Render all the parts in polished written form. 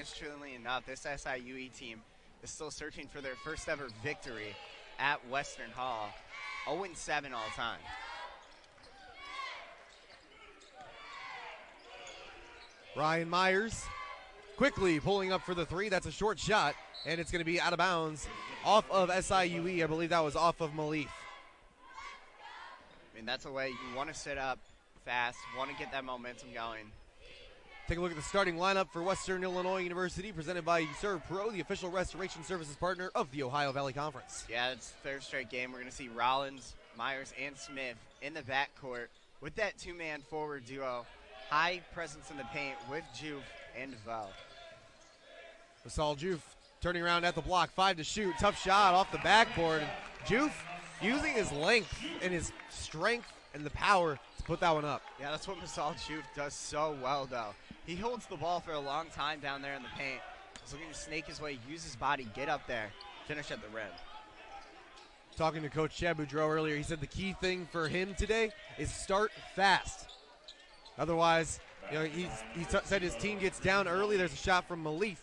interestingly enough, this SIUE team is still searching for their first ever victory at Western Hall. 0-7 all time. Ryan Myers quickly pulling up for the three. That's a short shot, and it's going to be out of bounds off of SIUE. I believe that was off of Maletic. I mean, that's a way you want to sit up fast, want to get that momentum going. Take a look at the starting lineup for Western Illinois University, presented by Serve Pro, the official restoration services partner of the Ohio Valley Conference. Yeah, it's third straight game. We're going to see Rollins, Myers, and Smith in the backcourt with that two-man forward duo. High presence in the paint with Juve and DeVoe. Masal Juve turning around at the block, 5 to shoot. Tough shot off the backboard. Juve using his length and his strength and the power to put that one up. Yeah, that's what Masal Juve does so well, though. He holds the ball for a long time down there in the paint. He's looking to snake his way, use his body, get up there, finish at the rim. Talking to Coach Chad Boudreau earlier, he said the key thing for him today is start fast. Otherwise, you know, he said his team gets down early. There's a shot from Maletic.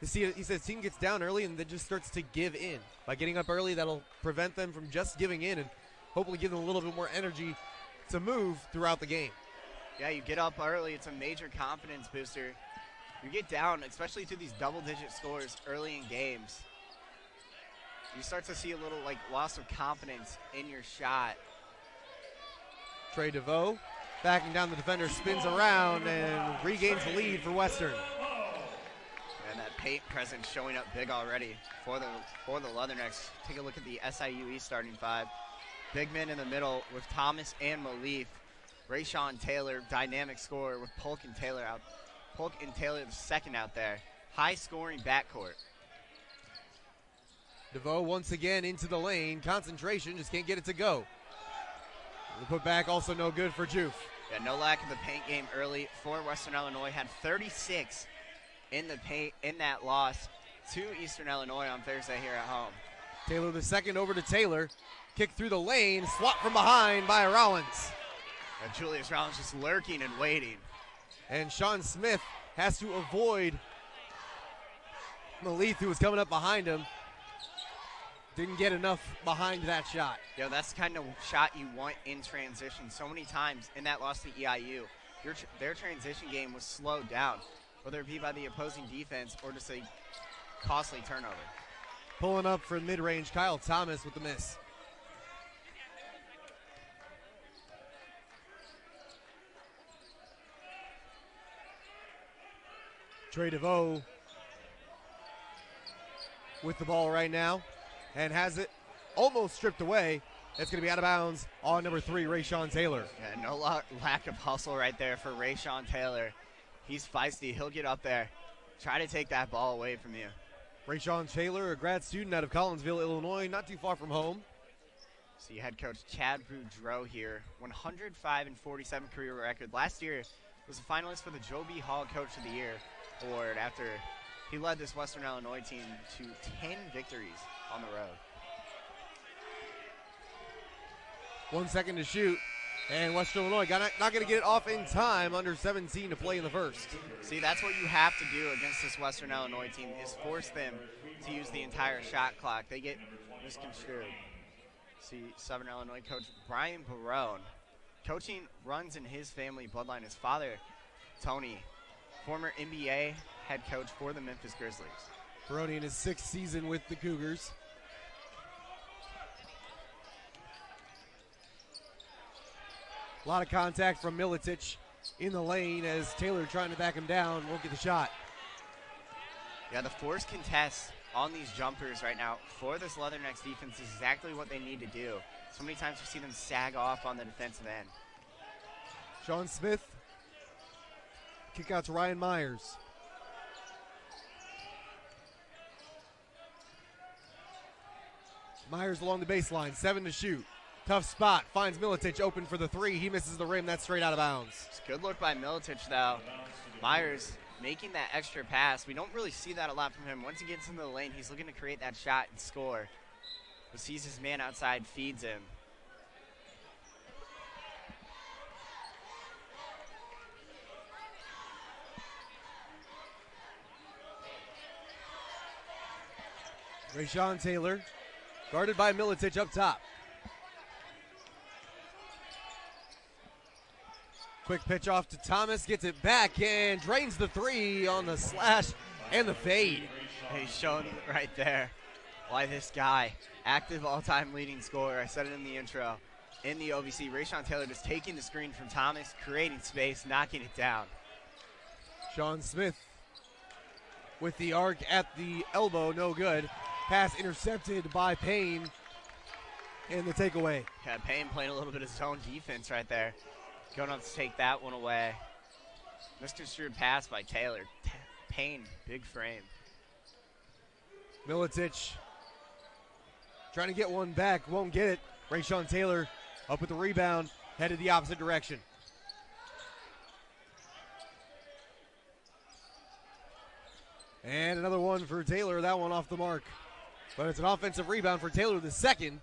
He says team gets down early and then just starts to give in. By getting up early, that'll prevent them from just giving in and hopefully give them a little bit more energy to move throughout the game. Yeah, you get up early. It's a major confidence booster. You get down, especially through these double-digit scores early in games. You start to see a little, loss of confidence in your shot. Trey DeVoe backing down the defender, spins around and regains the lead for Western. And that paint presence showing up big already for the Leathernecks. Take a look at the SIUE starting five. Big men in the middle with Thomas and Maletic. Rayshawn Taylor, dynamic scorer with Polk and Taylor the second out there. High scoring backcourt. DeVoe once again into the lane. Concentration, just can't get it to go. The putback also no good for Juve. Yeah, no lack of the paint game early for Western Illinois. Had 36 in the paint in that loss to Eastern Illinois on Thursday here at home. Taylor the second over to Taylor. Kick through the lane, swat from behind by Rollins. And Julius Rollins just lurking and waiting. And Sean Smith has to avoid Maletic, who was coming up behind him. Didn't get enough behind that shot. Yo, that's the kind of shot you want in transition. So many times in that loss to EIU, their transition game was slowed down, whether it be by the opposing defense or just a costly turnover. Pulling up for mid-range, Kyle Thomas with the miss. Trey DeVoe with the ball right now and has it almost stripped away. It's going to be out of bounds on number 3, Rayshawn Taylor. Yeah, no lack of hustle right there for Rayshawn Taylor. He's feisty. He'll get up there, try to take that ball away from you. Rayshawn Taylor, a grad student out of Collinsville, Illinois, not too far from home. See head coach Chad Boudreau here, 105-47 career record. Last year was a finalist for the Joe B. Hall Coach of the Year award after he led this Western Illinois team to 10 victories on the road. 1 second to shoot, and Western Illinois not going to get it off in time. Under 17 to play in the first. See, that's what you have to do against this Western Illinois team is force them to use the entire shot clock. They get misconstrued. See, Southern Illinois coach Brian Barone. Coaching runs in his family bloodline. His father, Tony, former NBA head coach for the Memphis Grizzlies. Barone in his 6th season with the Cougars. A lot of contact from Maletic in the lane as Taylor trying to back him down, won't get the shot. Yeah, the forced contest on these jumpers right now for this Leathernecks defense is exactly what they need to do. So many times we see them sag off on the defensive end. Sean Smith, kick out to Ryan Myers. Myers along the baseline, 7 to shoot. Tough spot, finds Maletic open for the 3. He misses the rim, that's straight out of bounds. It's a good look by Maletic though. Myers making that extra pass. We don't really see that a lot from him. Once he gets into the lane, he's looking to create that shot and score. But sees his man outside, feeds him. Rayshawn Taylor, guarded by Maletic up top. Quick pitch off to Thomas, gets it back and drains the three on the slash and the fade. He's shown right there why this guy, active all-time leading scorer, I said it in the intro, in the OVC, Rayshawn Taylor just taking the screen from Thomas, creating space, knocking it down. Sean Smith with the arc at the elbow, no good. Pass intercepted by Payne, and the takeaway. Yeah, Payne playing a little bit of zone defense right there. Going up to take that one away. Misconstrued pass by Taylor. Payne, big frame. Maletic trying to get one back, won't get it. Rayshawn Taylor up with the rebound, headed the opposite direction. And another one for Taylor, that one off the mark. But it's an offensive rebound for Taylor the second,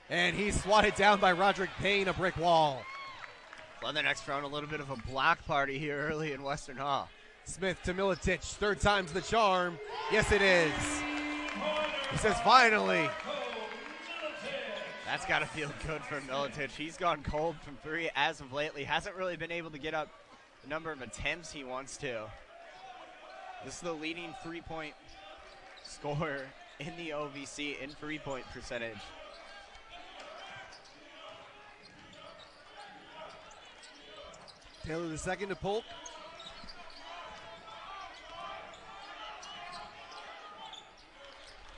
and he's swatted down by Roderick Payne, a brick wall. Leatherneck's thrown a little bit of a block party here early in Western Hall. Smith to Maletic, third time's the charm. Yes, it is. He says finally. That's got to feel good for Maletic. He's gone cold from three as of lately. Hasn't really been able to get up the number of attempts he wants to. This is the leading three-point scorer in the OVC in three-point percentage. Taylor the second to Polk.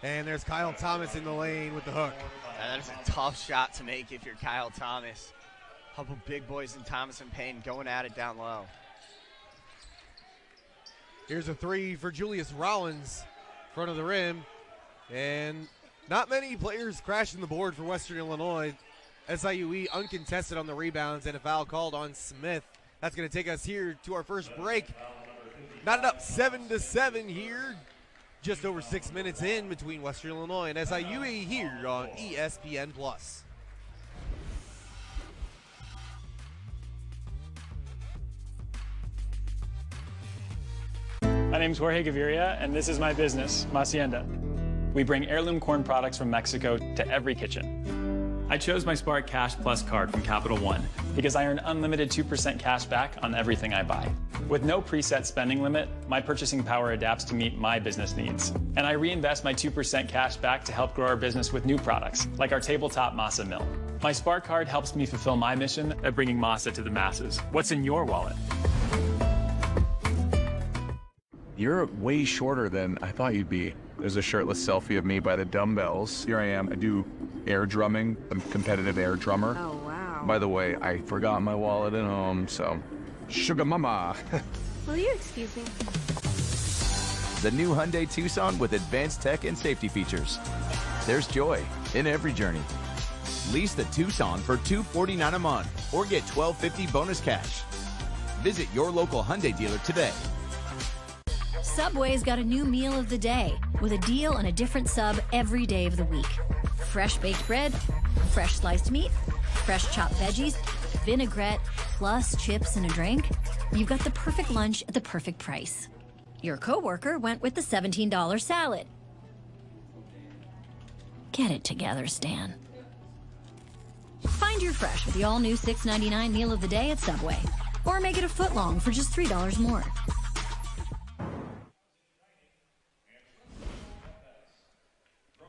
And there's Kyle Thomas in the lane with the hook. That is a tough shot to make if you're Kyle Thomas. A couple big boys in Thomas and Payne going at it down low. Here's a three for Julius Rollins, front of the rim. And not many players crashing the board for Western Illinois. SIUE uncontested on the rebounds and a foul called on Smith. That's going to take us here to our first break. Knotted up 7-7 here. Just over 6 minutes in between Western Illinois and SIUE here on ESPN+. My name is Jorge Gaviria, and this is my business, Hacienda. We bring heirloom corn products from Mexico to every kitchen. I chose my Spark Cash Plus card from Capital One because I earn unlimited 2% cash back on everything I buy. With no preset spending limit, my purchasing power adapts to meet my business needs. And I reinvest my 2% cash back to help grow our business with new products, like our tabletop masa mill. My Spark card helps me fulfill my mission of bringing masa to the masses. What's in your wallet? You're way shorter than I thought you'd be. There's a shirtless selfie of me by the dumbbells. Here I am. I do air drumming. I'm a competitive air drummer. Oh, wow. By the way, I forgot my wallet at home, so sugar mama. Will you excuse me? The new Hyundai Tucson with advanced tech and safety features. There's joy in every journey. Lease the Tucson for $249 a month or get $1,250 bonus cash. Visit your local Hyundai dealer today. Subway's got a new meal of the day with a deal on a different sub every day of the week. Fresh baked bread, fresh sliced meat, fresh chopped veggies, vinaigrette, plus chips and a drink. You've got the perfect lunch at the perfect price. Your coworker went with the $17 salad. Get it together, Stan. Find your fresh with the all-new $6.99 meal of the day at Subway. Or make it a footlong for just $3 more.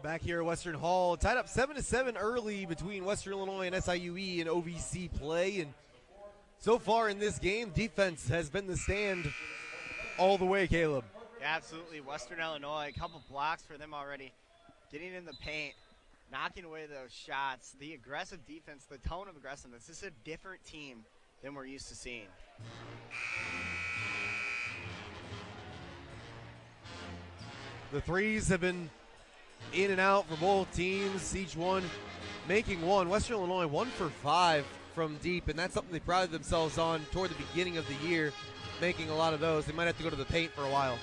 Back here at Western Hall, tied up 7-7 early between Western Illinois and SIUE in OVC play. And so far in this game, defense has been the stand all the way, Caleb. Yeah, absolutely. Western Illinois, a couple blocks for them already. Getting in the paint, knocking away those shots. The aggressive defense, the tone of aggressiveness. This is a different team than we're used to seeing. The threes have been in and out for both teams, each one making one. Western Illinois 1 for 5 from deep, and that's something they prided themselves on toward the beginning of the year, making a lot of those. They might have to go to the paint for a while.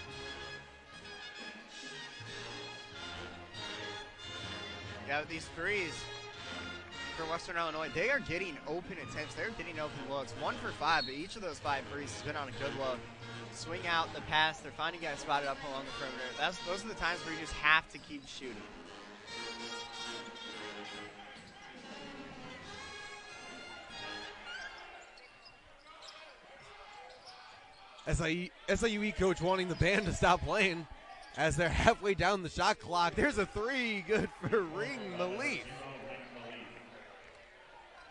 Yeah, with these threes for Western Illinois, they are getting open attempts. They're getting open looks. 1 for 5, but each of those 5 threes has been on a good look. swing out the pass. They're finding guys spotted up along the perimeter. Those are the times where you just have to keep shooting. SIUE coach wanting the band to stop playing as they're halfway down the shot clock. There's a three, good for Ring Maletic.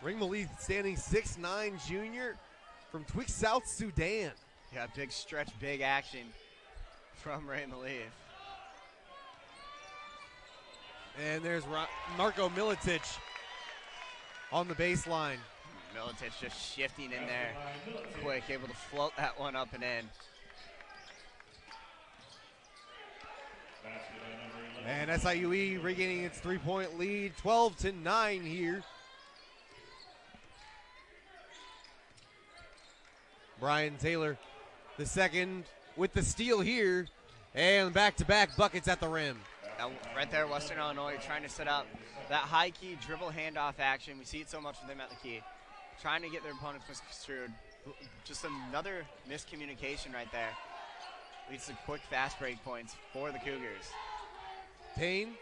Ring Maletic standing 6'9" junior from Twix, South Sudan. Yeah, big stretch, big action from Ray Maletic. And there's Marko Maletic on the baseline. Maletic just shifting in there quick, able to float that one up and in. And SIUE regaining its 3-point lead, 12-9 here. Brian Taylor, the second with the steal here, and back-to-back buckets at the rim. Now, right there, Western Illinois trying to set up that high-key dribble handoff action. We see it so much with them at the key. Trying to get their opponents misconstrued. Just another miscommunication right there. Leads to quick fast break points for the Cougars. Payne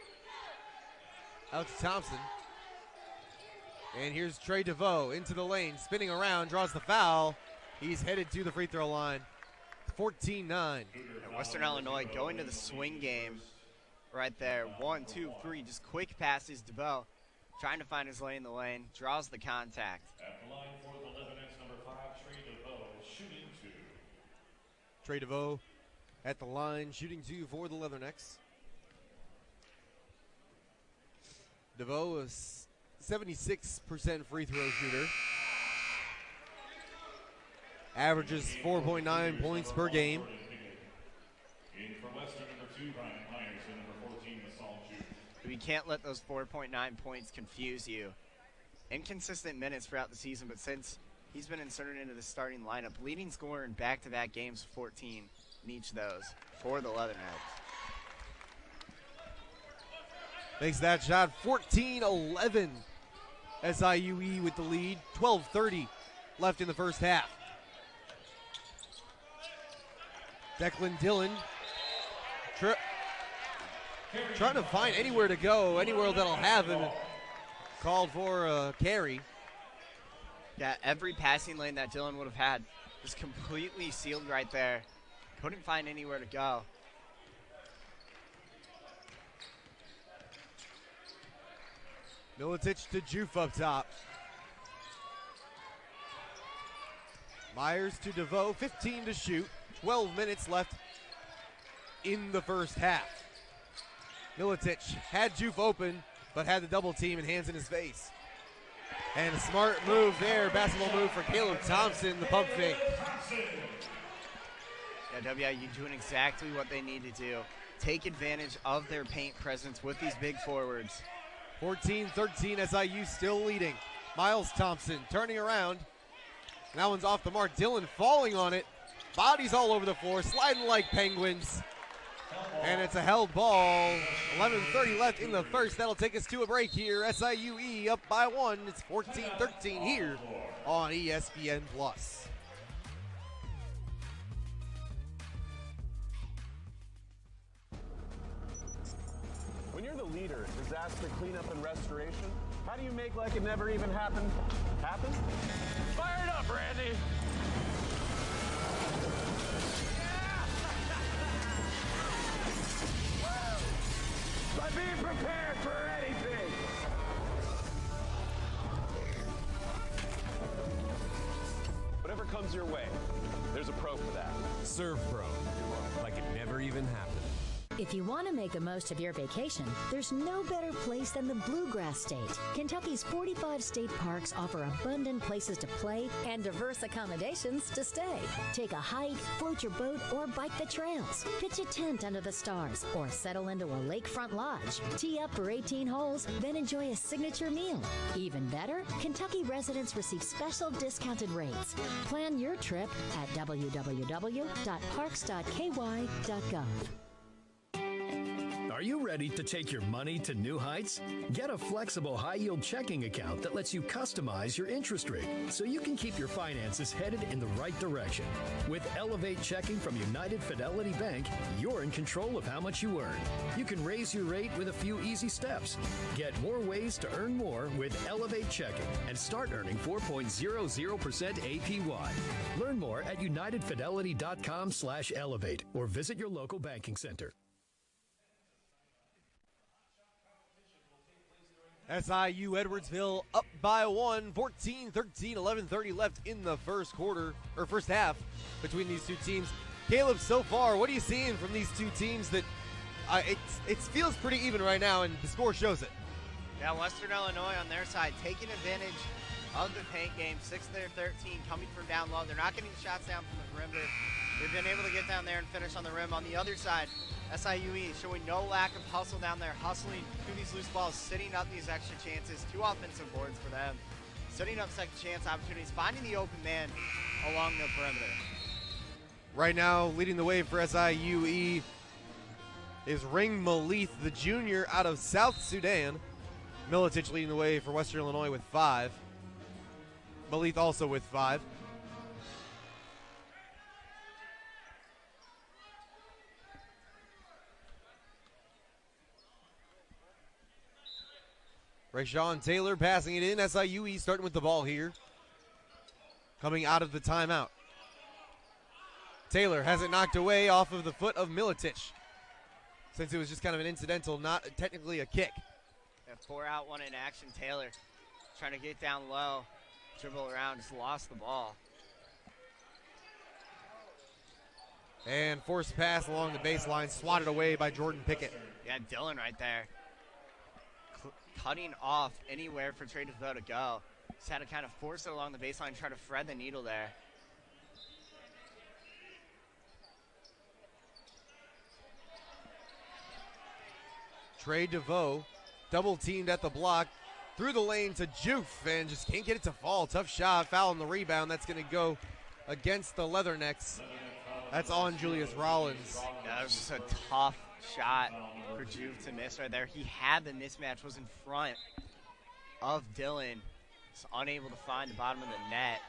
out to Thompson. And here's Trey DeVoe into the lane, spinning around, draws the foul. He's headed to the free throw line. 14-9. And Western Illinois going to the swing game right there. 1, 2, 3, just quick passes. DeVoe trying to find his lane in the lane, draws the contact. At the line for the Leatherneck, number 5, Trey DeVoe, shooting 2. Trey DeVoe at the line, shooting 2 for the Leathernecks. DeVoe is 76% free throw shooter. Averages 4.9 points per game. In for Western, number 2, Brian Myers, and number 14, Masal Jude. We can't let those 4.9 points confuse you. Inconsistent minutes throughout the season, but since he's been inserted into the starting lineup, leading scorer in back-to-back games, 14 in each of those for the Leathernecks. Makes that shot 14-11. SIUE with the lead. 12:30 left in the first half. Declan Dillon trying to find anywhere to go, anywhere that'll have him. Called for a carry. Yeah, every passing lane that Dillon would have had was completely sealed right there. Couldn't find anywhere to go. Maletic to Juve up top. Myers to DeVoe, 15 to shoot. 12 minutes left in the first half. Maletic had Juve open, but had the double team and hands in his face. And a smart move there, basketball move for Caleb Thompson, the pump fake. Yeah, WIU doing exactly what they need to do. Take advantage of their paint presence with these big forwards. 14-13, SIU still leading. Miles Thompson turning around. And that one's off the mark. Dillon falling on it. Bodies all over the floor, sliding like penguins. And it's a held ball. 11:30 left in the first. That'll take us to a break here. SIUE up by 1. It's 14-13 here on ESPN+. When you're the leader in disaster cleanup and restoration, how do you make like it never even happened happen? Fire it up, Randy! By being prepared for anything! Whatever comes your way, there's a pro for that. Serve Pro, like it never even happened. If you want to make the most of your vacation, there's no better place than the Bluegrass State. Kentucky's 45 state parks offer abundant places to play and diverse accommodations to stay. Take a hike, float your boat, or bike the trails. Pitch a tent under the stars, or settle into a lakefront lodge. Tee up for 18 holes, then enjoy a signature meal. Even better, Kentucky residents receive special discounted rates. Plan your trip at www.parks.ky.gov. The Are you ready to take your money to new heights? Get a flexible high-yield checking account that lets you customize your interest rate so you can keep your finances headed in the right direction. With Elevate Checking from United Fidelity Bank, you're in control of how much you earn. You can raise your rate with a few easy steps. Get more ways to earn more with Elevate Checking and start earning 4.00% APY. Learn more at unitedfidelity.com/elevate or visit your local banking center. SIU Edwardsville up by 1, 14-13, 11:30 left in the first half between these two teams. Caleb, so far, what are you seeing from these two teams that it feels pretty even right now, and the score shows it? Yeah, Western Illinois on their side taking advantage of the paint game, 6 of their 13 coming from down low. They're not getting shots down from the perimeter. They've been able to get down there and finish on the rim. On the other side, SIUE showing no lack of hustle down there, hustling through these loose balls, sitting up these extra chances, 2 offensive boards for them, setting up second chance opportunities, finding the open man along the perimeter. Right now, leading the way for SIUE is Ring Malith, the junior out of South Sudan. Maletic leading the way for Western Illinois with 5. Malith also with 5. Rayshawn Taylor passing it in. SIUE starting with the ball here. Coming out of the timeout. Taylor has it knocked away off of the foot of Maletic. Since it was just kind of an incidental, not technically a kick. Yeah, 4 out, 1 in action. Taylor trying to get down low, dribble around, just lost the ball. And forced pass along the baseline, swatted away by Jordan Pickett. Yeah, Dylan right there. Cutting off anywhere for Trey DeVoe to go. Just had to kind of force it along the baseline, try to thread the needle there. Trey DeVoe double teamed at the block, through the lane to Joof, and just can't get it to fall. Tough shot, foul on the rebound. That's going to go against the Leathernecks. That's on Julius Rollins. Yeah, that was just a tough shot for Joof to miss right there. He had the mismatch, was in front of Dylan. Just unable to find the bottom of the net.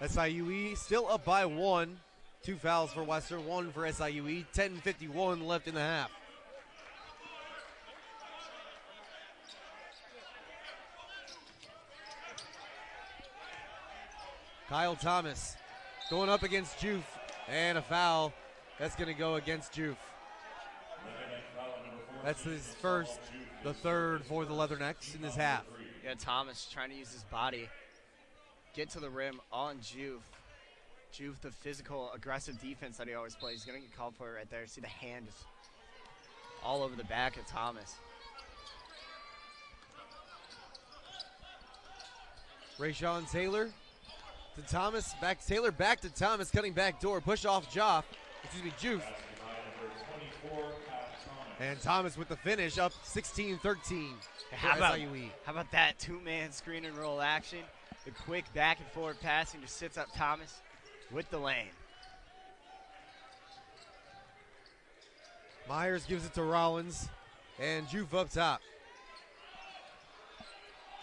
SIUE still up by 1. 2 fouls for Western, 1 for SIUE. 10:51 left in the half. Kyle Thomas going up against Joof, and a foul. That's going to go against Joof. That's his first, the third for the Leathernecks in this half. Yeah, Thomas trying to use his body, get to the rim on Joof. Joof, the physical, aggressive defense that he always plays. He's going to get called for it right there. See the hand just all over the back of Thomas. Rayshawn Taylor to Thomas, back to Taylor, back to Thomas, cutting back door, push off Joof. And Thomas with the finish, up 16-13 How about that 2-man screen and roll action? The quick back and forward passing just sits up Thomas with the lane. Myers gives it to Rollins, and Joof up top.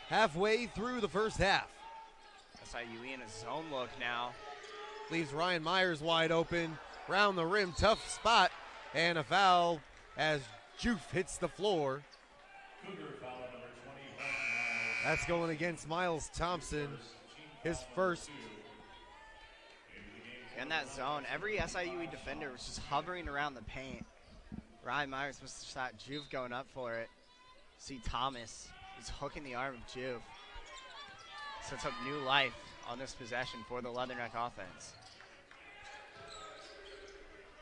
Halfway through the first half. SIUE in a zone look now. Leaves Ryan Myers wide open. Round the rim, tough spot, and a foul as Joof hits the floor. That's going against Miles Thompson, his first. In that zone, every SIUE defender was just hovering around the paint. Ryan Myers must have shot Joof going up for it. See Thomas is hooking the arm of Joof. Sets up new life on this possession for the Leatherneck offense.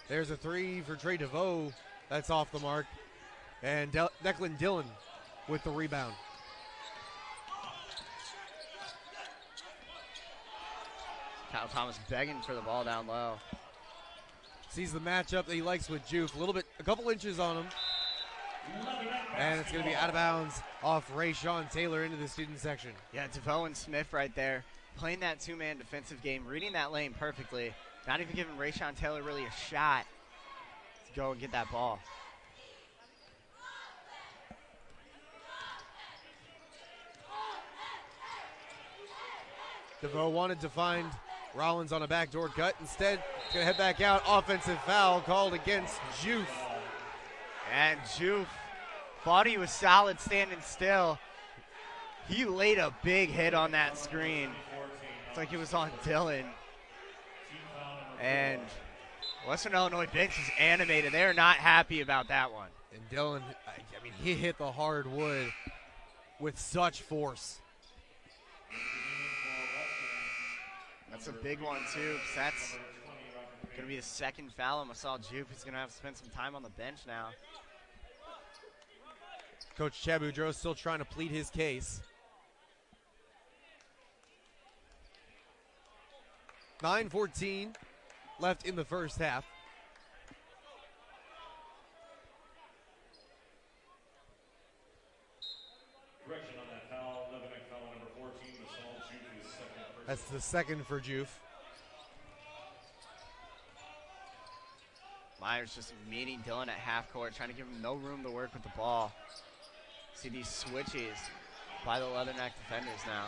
There's a 3 for Trey DeVoe. That's off the mark. And Declan Dillon with the rebound. Kyle Thomas begging for the ball down low. Sees the matchup that he likes with Joof. A couple inches on him. And it's going to be out of bounds off Rayshawn Taylor into the student section. Yeah, DeVoe and Smith right there, playing that 2-man defensive game, reading that lane perfectly. Not even giving Rayshawn Taylor really a shot to go and get that ball. DeVoe wanted to find Rollins on a backdoor cut. Instead, he's going to head back out. Offensive foul called against Juve. And Juve thought he was solid standing still. He laid a big hit on that screen. It's like it was on Dylan. And Western Illinois bench is animated. They're not happy about that one. And Dylan, I mean, he hit the hard wood with such force. That's a big one, too, because that's going to be the second foul. And Masal Juve is going to have to spend some time on the bench now. Coach Chad Boudreau still trying to plead his case. 9:14 left in the first half. Correction on that foul, Lebanon foul number 14, Masal Juve is second. That's the second for Juve. Myers just meeting Dylan at half court, trying to give him no room to work with the ball. See these switches by the Leatherneck defenders now.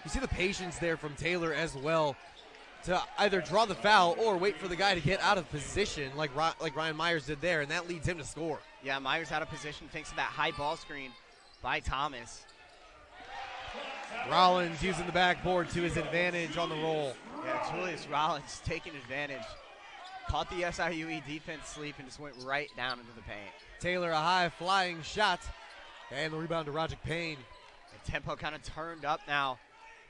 You see the patience there from Taylor as well to either draw the foul or wait for the guy to get out of position like Ryan Myers did there, and that leads him to score. Yeah, Myers out of position thanks to that high ball screen by Thomas. Rollins using the backboard to his advantage on the roll. Yeah, Julius Rollins taking advantage. Caught the SIUE defense sleep and just went right down into the paint. Taylor, a high flying shot, and the rebound to Roderick Payne. The tempo kind of turned up now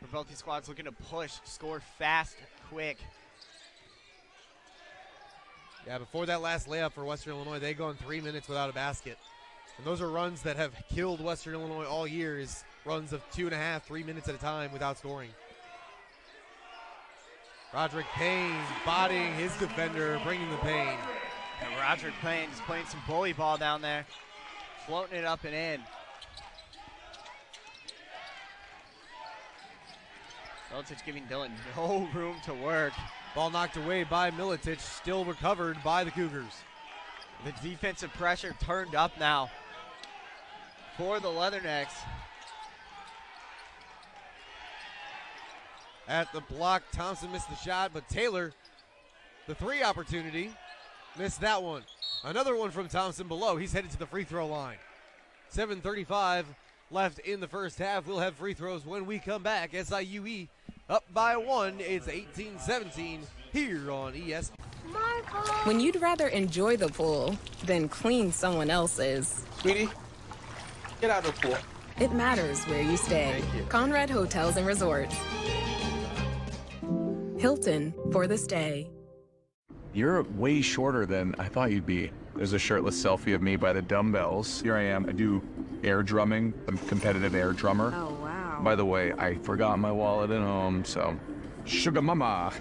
for both these squads, looking to push, score fast, quick. Yeah, before that last layup for Western Illinois, they go in 3 minutes without a basket. And those are runs that have killed Western Illinois all year, is runs of 2.5, 3 minutes at a time without scoring. Roderick Payne bodying his defender, bringing the pain. And Roderick Payne is playing some bully ball down there, floating it up and in. Maletic giving Dylan no room to work. Ball knocked away by Maletic, still recovered by the Cougars. The defensive pressure turned up now for the Leathernecks. At the block, Thompson missed the shot, but Taylor, the three opportunity, missed that one. Another one from Thompson below. He's headed to the free throw line. 7:35 left in the first half. We'll have free throws when we come back. SIUE up by 1. It's 18-17 here on ES. When you'd rather enjoy the pool than clean someone else's. Sweetie, get out of the pool. It matters where you stay. Conrad Hotels and Resorts. Hilton for the stay. You're way shorter than I thought you'd be. There's a shirtless selfie of me by the dumbbells. Here I am. I do air drumming. I'm a competitive air drummer. Oh, wow. By the way, I forgot my wallet at home, so sugar mama.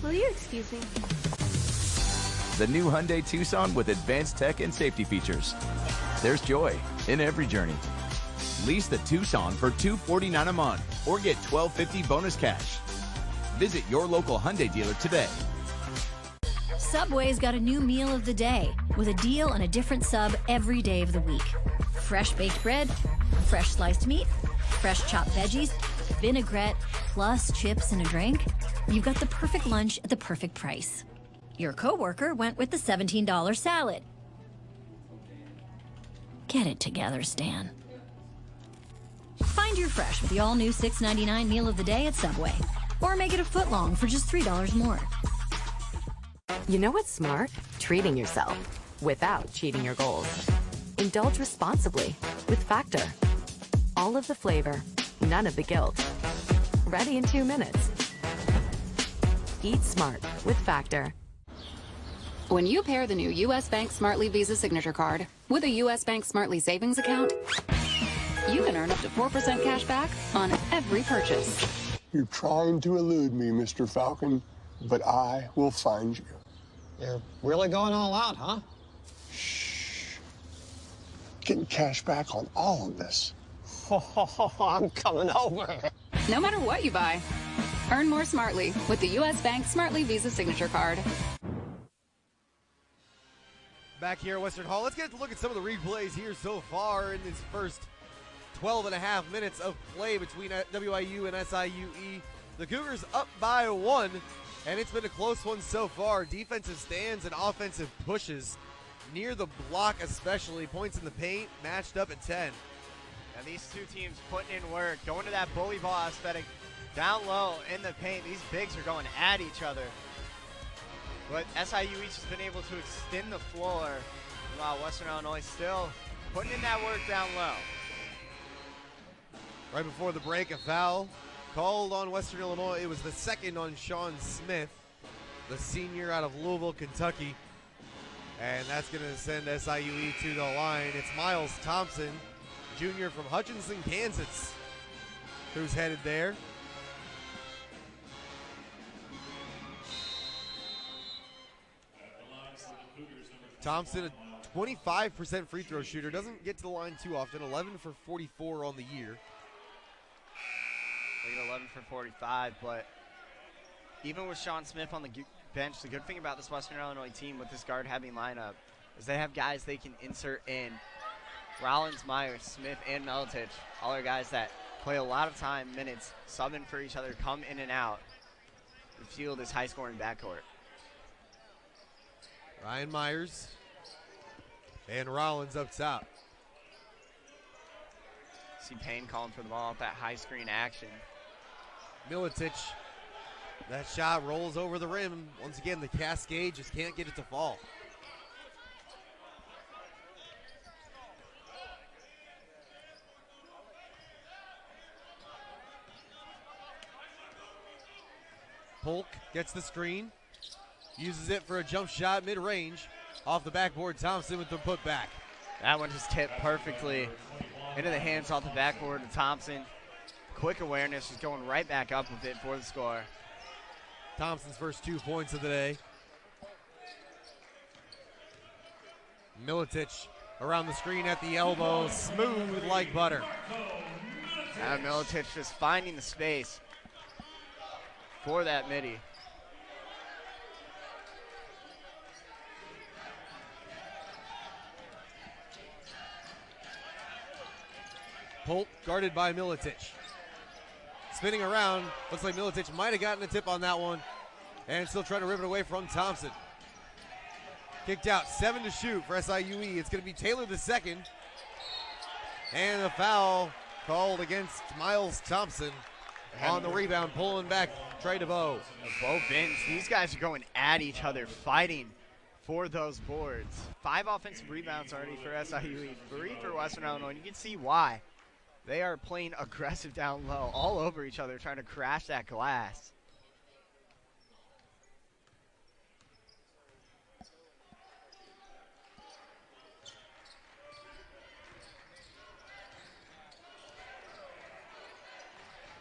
Will you excuse me? The new Hyundai Tucson with advanced tech and safety features. There's joy in every journey. Lease the Tucson for $249 a month or get $1,250 bonus cash. Visit your local Hyundai dealer today. Subway's got a new meal of the day with a deal on a different sub every day of the week. Fresh baked bread, fresh sliced meat, fresh chopped veggies, vinaigrette, plus chips and a drink. You've got the perfect lunch at the perfect price. Your coworker went with the $17 salad. Get it together, Stan. Find your fresh with the all-new $6.99 meal of the day at Subway. Or make it a foot long for just $3 more. You know what's smart? Treating yourself without cheating your goals. Indulge responsibly with Factor. All of the flavor, none of the guilt. Ready in 2 minutes. Eat smart with Factor. When you pair the new U.S. Bank Smartly Visa Signature Card with a U.S. Bank Smartly Savings Account, you can earn up to 4% cash back on every purchase. You're trying to elude me, Mr. Falcon, but I will find you. You're really going all out, huh? Shh. Getting cash back on all of this. I'm coming over. No matter what you buy, earn more smartly with the U.S. Bank Smartly Visa Signature Card. Back here at Western Hall, let's get a look at some of the replays here so far in this first 12 and a half minutes of play between WIU and SIUE. The Cougars up by 1, and it's been a close one so far. Defensive stands and offensive pushes near the block especially. Points in the paint matched up at 10. And these two teams putting in work, going to that bully ball aesthetic down low in the paint. These bigs are going at each other. But SIU each has been able to extend the floor while Western Illinois still putting in that work down low. Right before the break, a foul called on Western Illinois. It was the second on Sean Smith, the senior out of Louisville, Kentucky. And that's going to send SIUE to the line. It's Miles Thompson, junior from Hutchinson, Kansas, who's headed there. Thompson, a 25% free throw shooter, doesn't get to the line too often, 11 for 44 on the year. 11 for 45, but even with Sean Smith on the bench, the good thing about this Western Illinois team with this guard-heavy lineup is they have guys they can insert in. Rollins, Myers, Smith, and Maletic, all are guys that play a lot of time, minutes, subbing for each other, come in and out. The field is high-scoring backcourt. Ryan Myers and Rollins up top. See Payne calling for the ball off that high screen action. Maletic, that shot rolls over the rim. Once again, the Cascade just can't get it to fall. Polk gets the screen, uses it for a jump shot mid-range. Off the backboard, Thompson with the putback. That one just tipped perfectly into the hands off the backboard of Thompson. Quick awareness, just going right back up with it for the score. Thompson's first 2 points of the day. Maletic around the screen at the elbow, smooth like butter. Now Maletic just finding the space for that midi. Polk guarded by Maletic. Spinning around, looks like Maletic might have gotten a tip on that one, and still trying to rip it away from Thompson. Kicked out, 7 to shoot for SIUE. It's going to be Taylor the second, and a foul called against Miles Thompson on the rebound, pulling back Trey DeVoe. Both ends, these guys are going at each other, fighting for those boards. 5 offensive rebounds already for SIUE, 3 for Western Illinois, and you can see why. They are playing aggressive down low, all over each other, trying to crash that glass.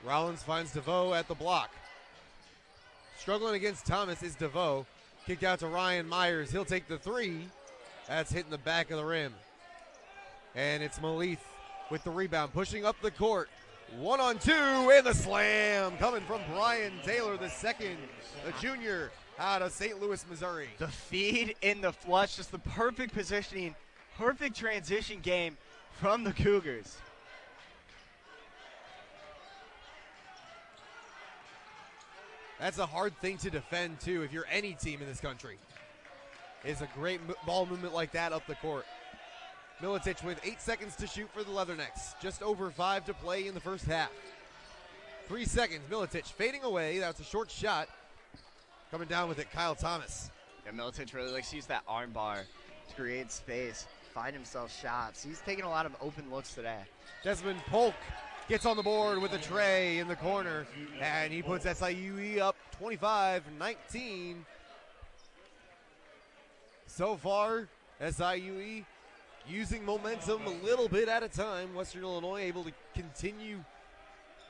Rollins finds DeVoe at the block. Struggling against Thomas is DeVoe. Kicked out to Ryan Myers. He'll take the 3. That's hitting the back of the rim. And it's Maletic with the rebound, pushing up the court. 1-on-2, and the slam coming from Brian Taylor, the second, a junior out of St. Louis, Missouri. The feed in the flush, just the perfect positioning, perfect transition game from the Cougars. That's a hard thing to defend, too, if you're any team in this country. Is a great ball movement like that up the court. Maletic with 8 seconds to shoot for the Leathernecks. Just over 5 to play in the first half. 3 seconds, Maletic fading away. That's a short shot. Coming down with it, Kyle Thomas. Yeah, Maletic really likes to use that arm bar to create space, find himself shots. He's taking a lot of open looks today. Desmond Polk gets on the board with a tray in the corner, and he puts SIUE up 25-19. So far, SIUE using momentum a little bit at a time. Western Illinois able to continue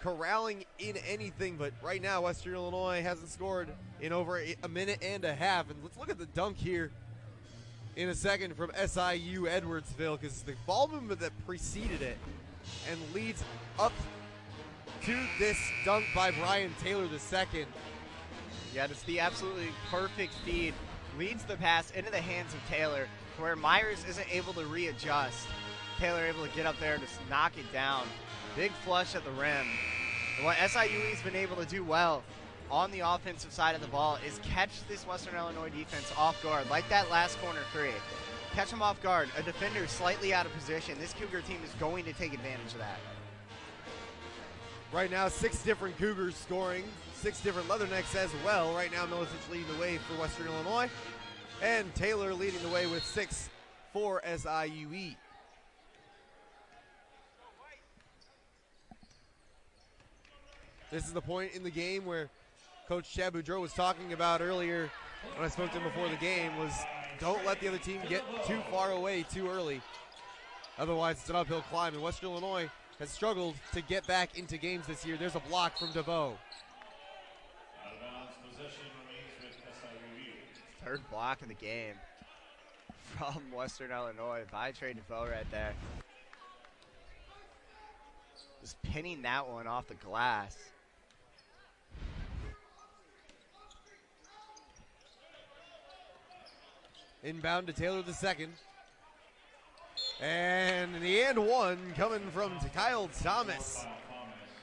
corralling in anything, but right now Western Illinois hasn't scored in over a minute and a half. And let's look at the dunk here in a second from SIU Edwardsville, because the ball movement that preceded it and leads up to this dunk by Brian Taylor II. Yeah, it's the absolutely perfect feed leads the pass into the hands of Taylor, where Myers isn't able to readjust. Taylor able to get up there to knock it down. Big flush at the rim. And what SIUE's been able to do well on the offensive side of the ball is catch this Western Illinois defense off guard, like that last corner three. Catch them off guard. A defender slightly out of position. This Cougar team is going to take advantage of that. Right now, 6 different Cougars scoring, 6 different Leathernecks as well. Right now, Maletic leading the way for Western Illinois, and Taylor leading the way with 6 for SIUE. This is the point in the game where Coach Chad Boudreau was talking about earlier when I spoke to him before the game, was don't let the other team get too far away too early. Otherwise, it's an uphill climb, and Western Illinois has struggled to get back into games this year. There's a block from DeVoe. Out of bounds, possession remains with SIUE. Third block of the game from Western Illinois by Trey DeVoe right there. Just pinning that one off the glass. Inbound to Taylor the second. And the and one coming from Kyle Thomas.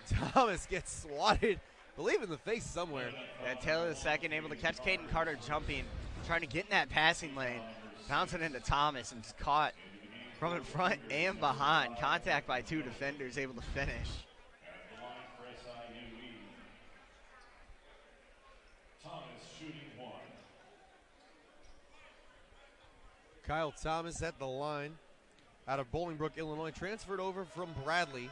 Thomas gets swatted, I believe in the face somewhere. And Taylor the second able to catch Caden Carter jumping, trying to get in that passing lane. Bouncing into Thomas and just caught from in front and behind. Contact by 2 defenders, able to finish. At the line for SIUE. Thomas shooting 1. Kyle Thomas at the line out of Bolingbrook, Illinois, transferred over from Bradley.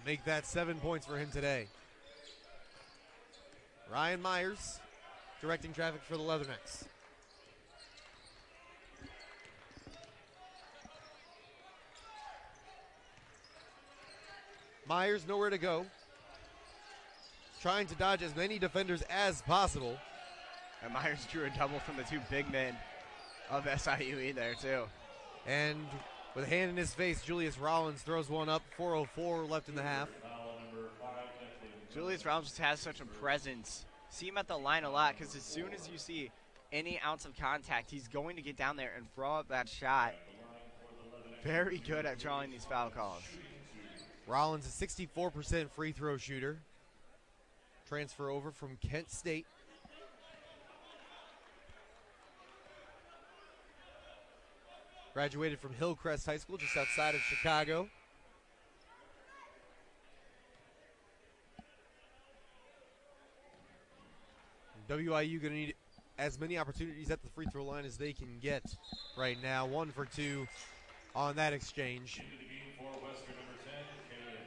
Make that 7 points for him today. Ryan Myers directing traffic for the Leathernecks. Myers nowhere to go. Trying to dodge as many defenders as possible. And Myers drew a double from the 2 big men of SIUE there too. And with a hand in his face, Julius Rollins throws one up. 4:04 left in the half. Julius Rollins just has such a presence. See him at the line a lot because as soon as you see any ounce of contact, he's going to get down there and throw up that shot. Very good at drawing these foul calls. Rollins is 64% free throw shooter. Transfer over from Kent State. Graduated from Hillcrest High School just outside of Chicago. WIU going to need as many opportunities at the free throw line as they can get right now. 1 for 2 on that exchange.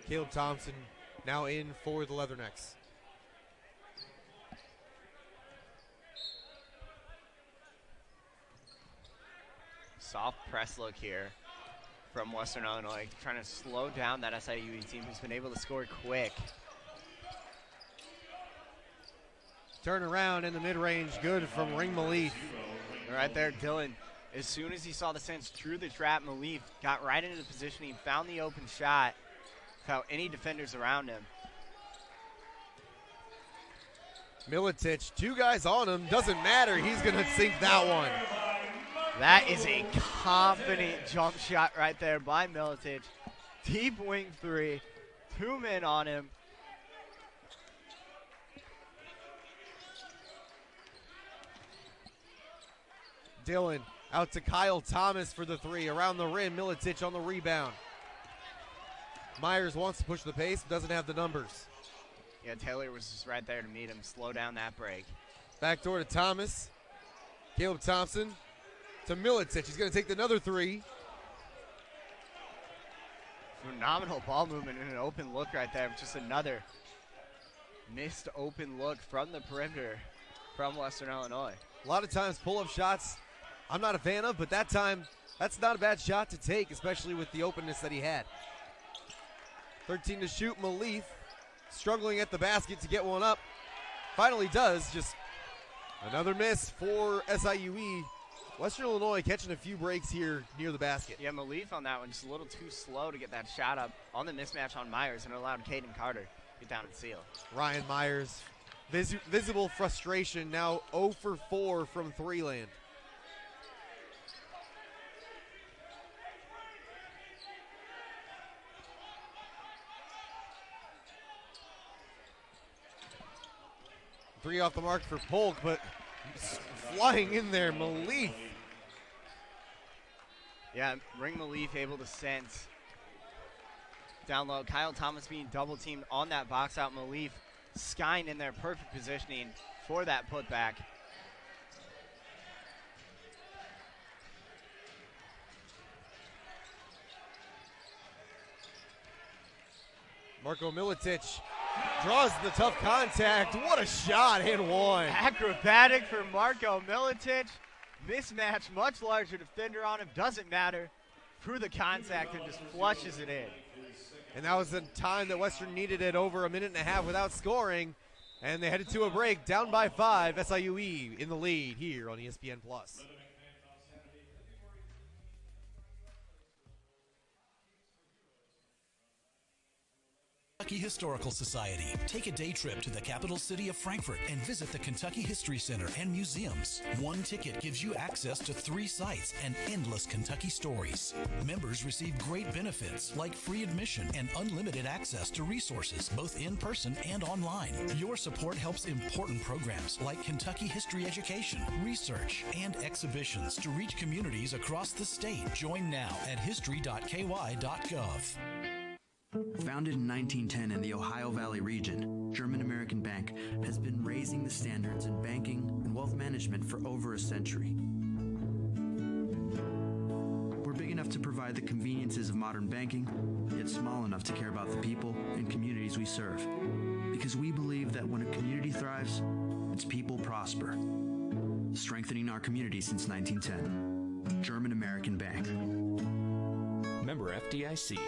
Caleb Thompson now in for the Leathernecks. Soft press look here from Western Illinois, trying to slow down that SIUE team who's been able to score quick. Turn around in the mid-range, good from Ring Malif. Right there, Dylan. As soon as he saw the sense through the trap, Malif got right into the positioning, found the open shot without any defenders around him. Maletic, 2 guys on him, doesn't matter, he's gonna sink that one. That is a confident jump shot right there by Maletic. Deep wing 3, 2 men on him. Dylan out to Kyle Thomas for the 3. Around the rim, Maletic on the rebound. Myers wants to push the pace, but doesn't have the numbers. Yeah, Taylor was just right there to meet him, slow down that break. Backdoor to Thomas. Caleb Thompson to Maletic. He's going to take another 3. Phenomenal ball movement and an open look right there. Just another missed open look from the perimeter from Western Illinois. A lot of times pull-up shots I'm not a fan of, but that time, that's not a bad shot to take, especially with the openness that he had. 13 to shoot, Malif struggling at the basket to get one up. Finally does, just another miss for SIUE Western Illinois catching a few breaks here near the basket. Yeah, Maletic on that one, just a little too slow to get that shot up on the mismatch on Myers, and allowed Caden Carter to get down and seal. Ryan Myers, visible frustration, now 0 for 4 from three-land. Three off the mark for Polk, but flying in there, Maletic. Yeah, Ring Maletic able to sense down low. Kyle Thomas being double teamed on that box out. Maletic skying in there, perfect positioning for that putback. Marko Maletic draws the tough contact. What a shot, and one. Acrobatic for Marko Maletic. Mismatch, much larger defender on him, doesn't matter. Through the contact and just flushes it in. And that was the time that Western needed it, over a minute and a half without scoring. And they headed to a break, down by 5. SIUE in the lead here on ESPN+. Kentucky Historical Society. Take a day trip to the capital city of Frankfort and visit the Kentucky History Center and museums. One ticket gives you access to 3 sites and endless Kentucky stories. Members receive great benefits like free admission and unlimited access to resources both in person and online. Your support helps important programs like Kentucky History Education, research, and exhibitions to reach communities across the state. Join now at history.ky.gov. Founded in 1910 in the Ohio Valley region, German American Bank has been raising the standards in banking and wealth management for over a century. We're big enough to provide the conveniences of modern banking, yet small enough to care about the people and communities we serve. Because we believe that when a community thrives, its people prosper. Strengthening our community since 1910. German American Bank. Member FDIC.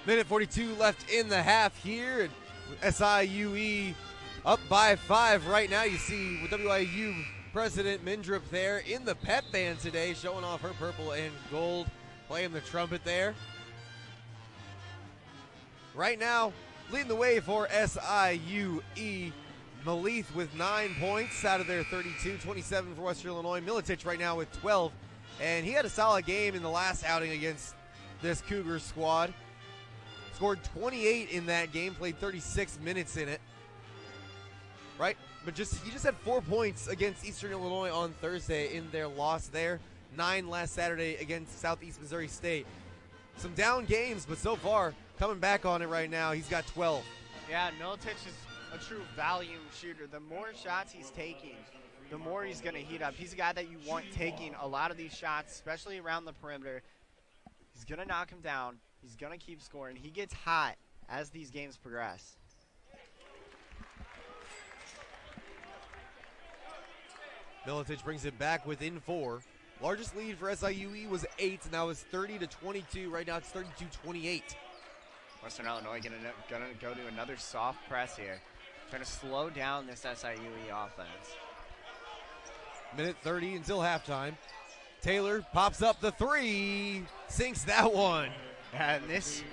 Minute 42 left in the half here. SIUE up by 5 right now. You see WIU President Mindrup there in the pep band today, showing off her purple and gold, playing the trumpet there. Right now, leading the way for SIUE. Maletic with 9 points out of their 32, 27 for Western Illinois. Maletic right now with 12, and he had a solid game in the last outing against this Cougars squad. Scored 28 in that game, played 36 minutes in it. Right? But he just had 4 points against Eastern Illinois on Thursday in their loss there. 9 last Saturday against Southeast Missouri State. Some down games, but so far, coming back on it right now, he's got 12. Yeah, Maletic is a true volume shooter. The more shots he's taking, the more he's going to heat up. He's a guy that you want taking a lot of these shots, especially around the perimeter. He's going to knock him down. He's going to keep scoring. He gets hot as these games progress. Maletic brings it back within 4. Largest lead for SIUE was 8, and that was 30-22. Right now it's 32-28. Western Illinois going to go to another soft press here. Trying to slow down this SIUE offense. Minute 30 until halftime. Taylor pops up the 3. Sinks that one. And this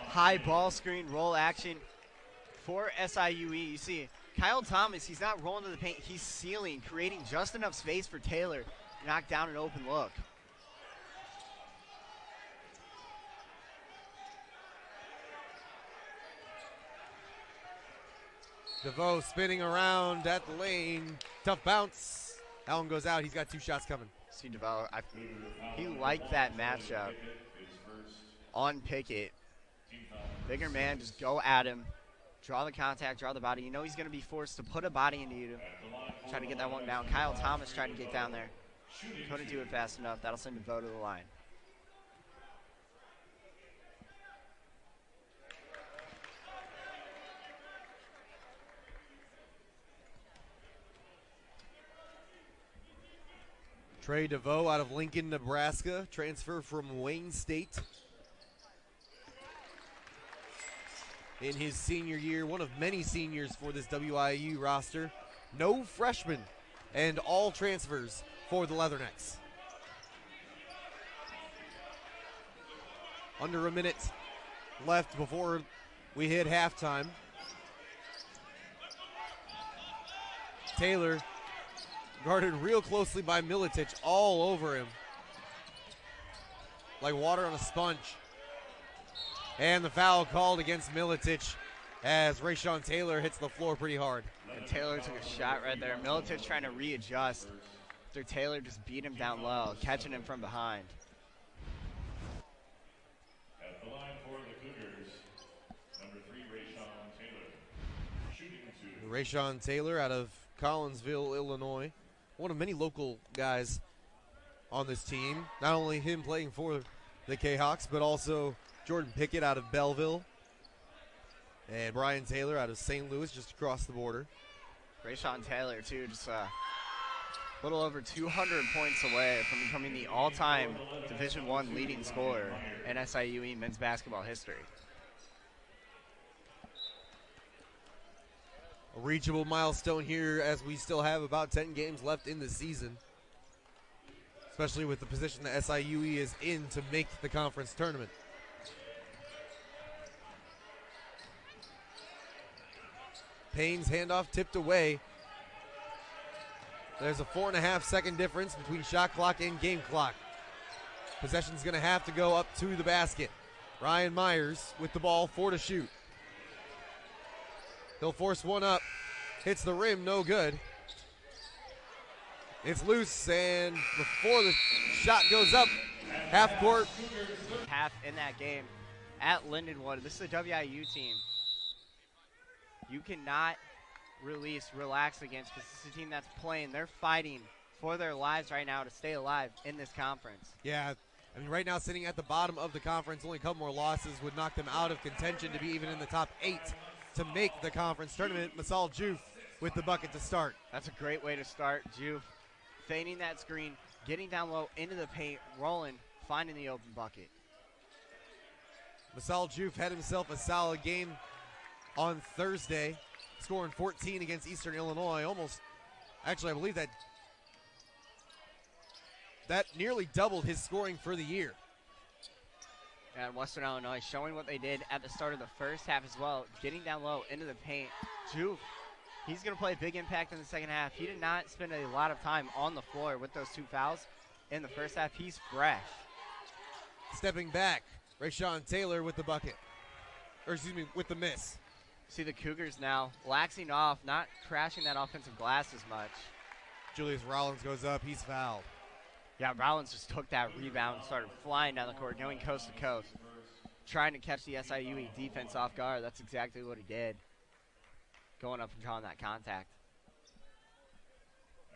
high ball screen roll action for SIUE. You see, Kyle Thomas, he's not rolling to the paint. He's sealing, creating just enough space for Taylor to knock down an open look. DeVoe spinning around at the lane. Tough bounce. That one goes out. He's got 2 shots coming. See, DeVoe, he liked that matchup on Pickett. Bigger man, just go at him. Draw the contact, draw the body. You know he's going to be forced to put a body into you. Try to get that one down. Kyle Thomas tried to get down there. Couldn't do it fast enough. That'll send DeVoe to the line. Trey DeVoe out of Lincoln, Nebraska. Transfer from Wayne State. in his senior year, one of many seniors for this WIU roster. No freshmen and all transfers for the Leathernecks. Under a minute left before we hit halftime. Taylor guarded real closely by Maletic, all over him. Like water on a sponge. And the foul called against Maletic as Rayshawn Taylor hits the floor pretty hard. And Taylor took a shot right there. Maletic trying to readjust after Taylor just beat him down low, catching him from behind. At the line for the Cougars, number 3, Rayshawn Taylor. Shooting 2. Rayshawn Taylor out of Collinsville, Illinois. One of many local guys on this team. Not only him playing for the K-Hawks, but also Jordan Pickett out of Belleville. And Brian Taylor out of St. Louis, just across the border. Rayshawn Taylor, too, just a little over 200 points away from becoming the all-time Division I leading scorer in SIU men's basketball history. A reachable milestone here as we still have about 10 games left in the season. Especially with the position that SIU is in to make the conference tournament. Payne's handoff tipped away. There's a 4.5 second difference between shot clock and game clock. Possession's going to have to go up to the basket. Ryan Myers with the ball, 4 to shoot. He'll force one up. Hits the rim, no good. It's loose, and before the shot goes up, half court. Half in that game at Lindenwood. This is a WIU team you cannot relax against, because this is a team that's playing. They're fighting for their lives right now to stay alive in this conference. Yeah, I mean, right now sitting at the bottom of the conference, only a couple more losses would knock them out of contention to be even in the top 8 to make the conference tournament. Masal Juf with the bucket to start. That's a great way to start. Juf feigning that screen, getting down low into the paint, rolling, finding the open bucket. Masal Juf had himself a solid game on Thursday, scoring 14 against Eastern Illinois. Actually, I believe that nearly doubled his scoring for the year. And Western Illinois showing what they did at the start of the first half as well, getting down low into the paint. Juf, he's going to play a big impact in the second half. He did not spend a lot of time on the floor with those 2 fouls in the first half. He's fresh. Stepping back, Rayshawn Taylor with the bucket. Or excuse me, with the miss. See the Cougars now laxing off, not crashing that offensive glass as much. Julius Rollins goes up, he's fouled. Yeah, Rollins just took that rebound, started flying down the court, going coast to coast, trying to catch the SIU defense off guard. That's exactly what he did, going up and drawing that contact.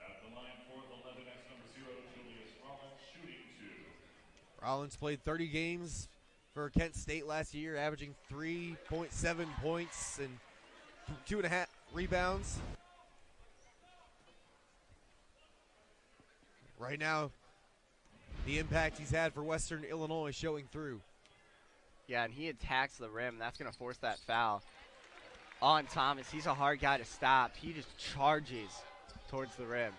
At the line for the Leathernecks, number 0, Julius Rollins, shooting 2. Rollins played 30 games for Kent State last year, averaging 3.7 points and 2.5 rebounds. Right now, the impact he's had for Western Illinois showing through. Yeah, and he attacks the rim. That's going to force that foul on Thomas. He's a hard guy to stop. He just charges towards the rim.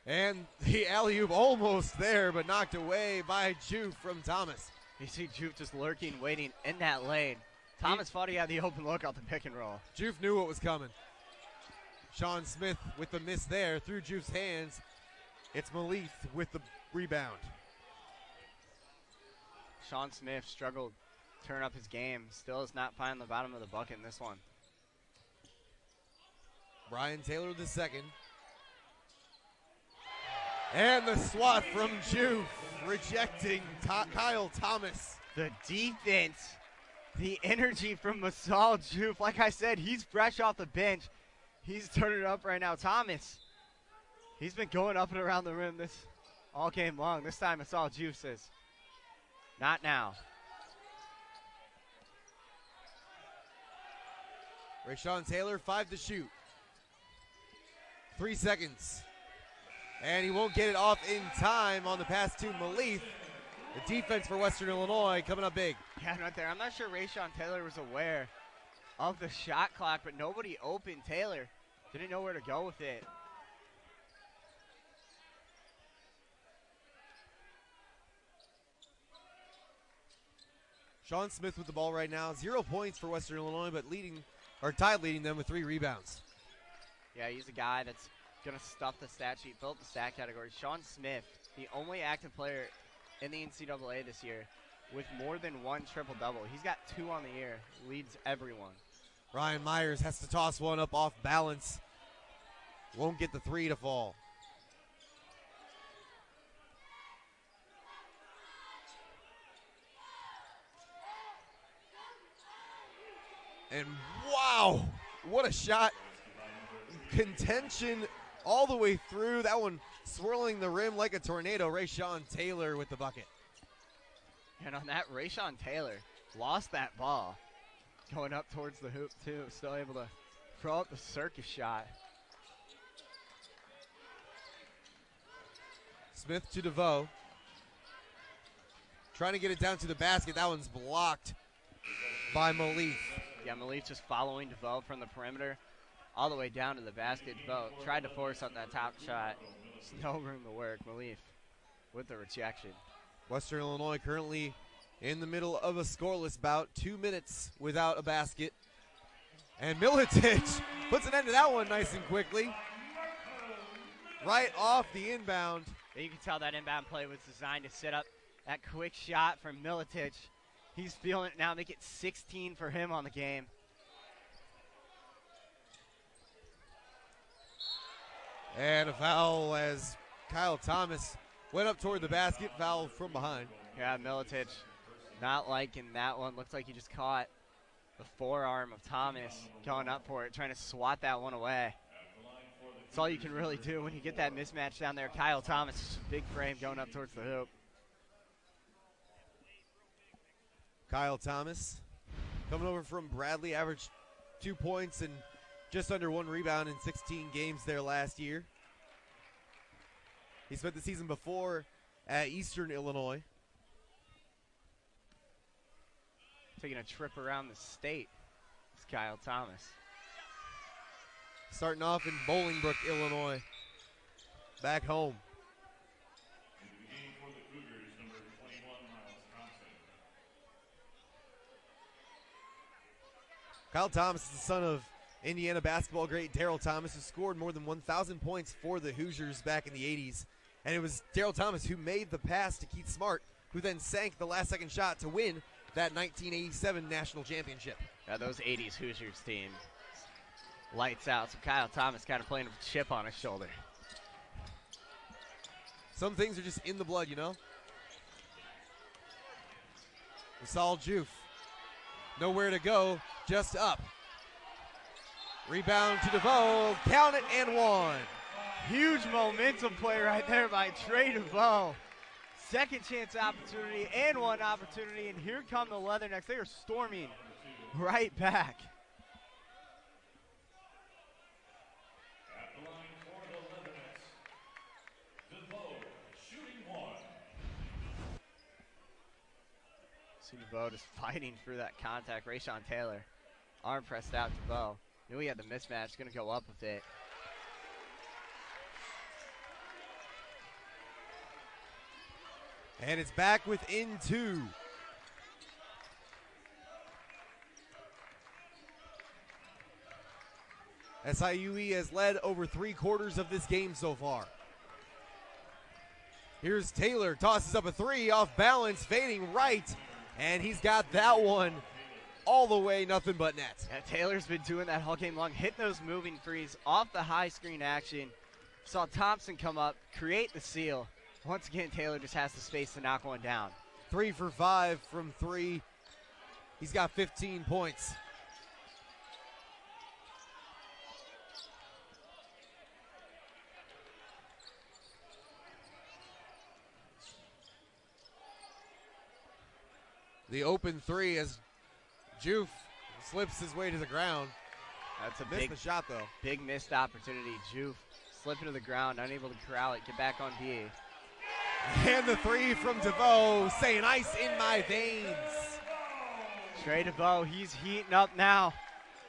And the alley-oop almost there, but knocked away by Juf from Thomas. You see Juf just lurking, waiting in that lane. Thomas thought he had the open look off the pick and roll. Juf knew what was coming. Sean Smith with the miss there through Juf's hands. It's Maletic with the rebound. Sean Smith struggled to turn up his game. Still is not finding the bottom of the bucket in this one. Brian Taylor the second. And the swat from Juf, rejecting Kyle Thomas. The defense, the energy from Masal Juf. Like I said, he's fresh off the bench. He's turning it up right now. Thomas, he's been going up and around the rim this all game long. This time Masal Juf says, not now. Rashawn Taylor, 5 to shoot. 3 seconds. And he won't get it off in time on the pass to Maletic. The defense for Western Illinois coming up big. Yeah, right there. I'm not sure Rashawn Taylor was aware of the shot clock, but nobody opened Taylor. Didn't know where to go with it. Sean Smith with the ball right now. 0 points for Western Illinois, but tied leading them with 3 rebounds. Yeah, he's a guy that's going to stuff the stat sheet, fill up the stat category. Sean Smith, the only active player in the NCAA this year with more than 1 triple-double. He's got 2 on the year, leads everyone. Ryan Myers has to toss one up off balance. Won't get the 3 to fall. And wow, what a shot. Contention all the way through. That one swirling the rim like a tornado. Rashawn Taylor with the bucket. And on that, Rashawn Taylor lost that ball going up towards the hoop, too. Still able to throw up the circus shot. Smith to DeVoe. Trying to get it down to the basket. That one's blocked by Maletic. Yeah, Maletic just following DeVoe from the perimeter all the way down to the basket. DeVoe tried to force up that top shot. Just no room to work. Maletic with the rejection. Western Illinois currently in the middle of a scoreless bout. 2 minutes without a basket. And Maletic puts an end to that one nice and quickly. Right off the inbound. And you can tell that inbound play was designed to set up that quick shot from Maletic. He's feeling it now. Make it 16 for him on the game. And a foul as Kyle Thomas went up toward the basket. Foul from behind. Yeah, Maletic not liking that one. Looks like he just caught the forearm of Thomas going up for it, trying to swat that one away. That's all you can really do when you get that mismatch down there. Kyle Thomas, big frame going up towards the hoop. Kyle Thomas coming over from Bradley, averaged 2 points and just under 1 rebound in 16 games there last year. He spent the season before at Eastern Illinois. Taking a trip around the state. It's Kyle Thomas. Starting off in Bolingbrook, Illinois. Back home. Kyle Thomas is the son of Indiana basketball great Daryl Thomas, who scored more than 1,000 points for the Hoosiers back in the 80s. And it was Daryl Thomas who made the pass to Keith Smart, who then sank the last-second shot to win that 1987 national championship. Yeah, those 80s Hoosiers team, lights out. So Kyle Thomas kind of playing with a chip on his shoulder. Some things are just in the blood, you know? Saul Juf. Nowhere to go, just up. Rebound to DeVoe, count it and 1. Huge momentum play right there by Trey DeVoe. Second chance opportunity and 1 opportunity, and here come the Leathernecks. They are storming right back. At the line for the Leathernecks, DeVoe shooting 1. See DeVoe just fighting through that contact. Rashawn Taylor, arm pressed out DeVoe. Knew he had the mismatch, going to go up with it. And it's back within 2. SIUE has led over 3/4 of this game so far. Here's Taylor, tosses up a 3 off balance, fading right, and he's got that one all the way, nothing but net. Yeah, Taylor's been doing that all game long, hitting those moving threes off the high screen action. Saw Thompson come up, create the seal. Once again, Taylor just has the space to knock one down. 3 for 5 from 3. He's got 15 points. The open 3 as Juf slips his way to the ground. That's a Missed big the shot, though. Big missed opportunity. Juve slipping to the ground, unable to corral it. Get back on D. And the three from DeVoe saying ice in my veins. Trey DeVoe, he's heating up now.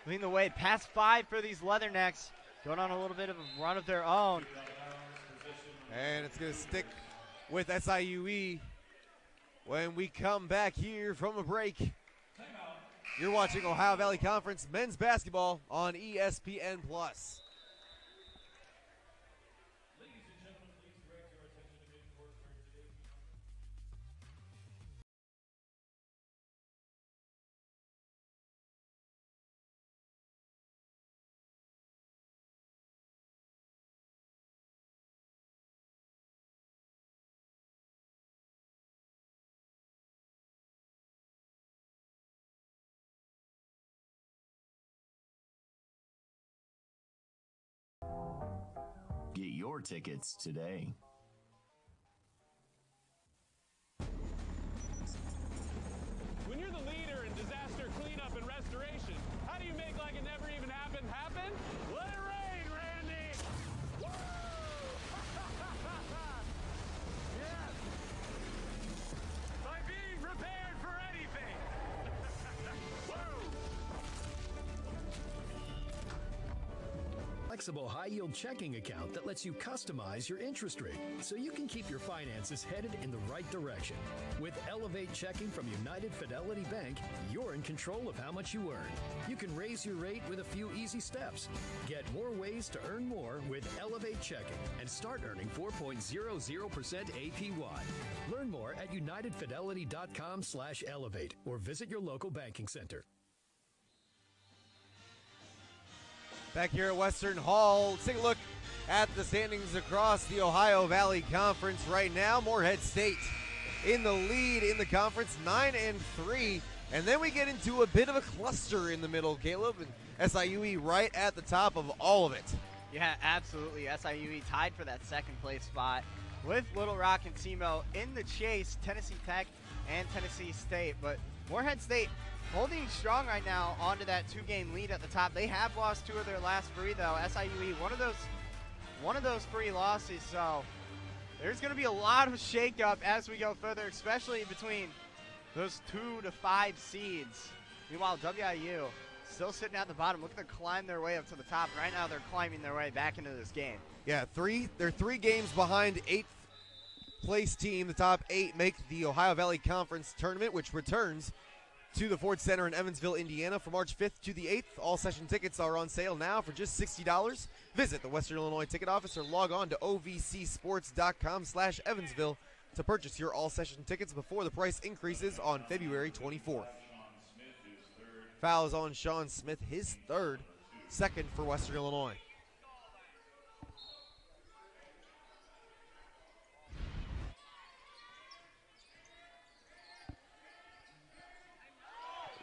Leading the way. Past 5 for these Leathernecks. Going on a little bit of a run of their own. And it's going to stick with SIUE when we come back here from a break. You're watching Ohio Valley Conference men's basketball on ESPN+. Get your tickets today. When you're the leader in disaster cleanup and restoration, how do you make like it never even happened happen? Let it rain, Randy! Woo! Yes! By being prepared for anything! Woo! Flexible high-yield checking account that lets you customize your interest rate so you can keep your finances headed in the right direction. With Elevate Checking from United Fidelity Bank, you're in control of how much you earn. You can raise your rate with a few easy steps. Get more ways to earn more with Elevate Checking and start earning 4.00% APY. Learn more at unitedfidelity.com/elevate or visit your local banking center. Back here at Western Hall, let's take a look at the standings across the Ohio Valley Conference right now. Morehead State in the lead in the conference, 9-3. And then we get into a bit of a cluster in the middle, Caleb, and SIUE right at the top of all of it. Yeah, absolutely. SIUE tied for that second place spot with Little Rock and SEMO in the chase, Tennessee Tech and Tennessee State. But Morehead State holding strong right now onto that 2-game lead at the top. They have lost 2 of their last 3, though. SIUE, one of those 3 losses, so there's going to be a lot of shakeup as we go further, especially between those 2 to 5 seeds. Meanwhile, WIU still sitting at the bottom, looking to climb their way up to the top. Right now, they're climbing their way back into this game. Yeah, they're 3 games behind 8th place team. The top 8 make the Ohio Valley Conference tournament, which returns to the Ford Center in Evansville, Indiana from March 5th to the 8th. All session tickets are on sale now for just $60. Visit the Western Illinois ticket office or log on to ovcsports.com/Evansville to purchase your all session tickets before the price increases on February 24th. Foul is on Sean Smith, his third, second for Western Illinois.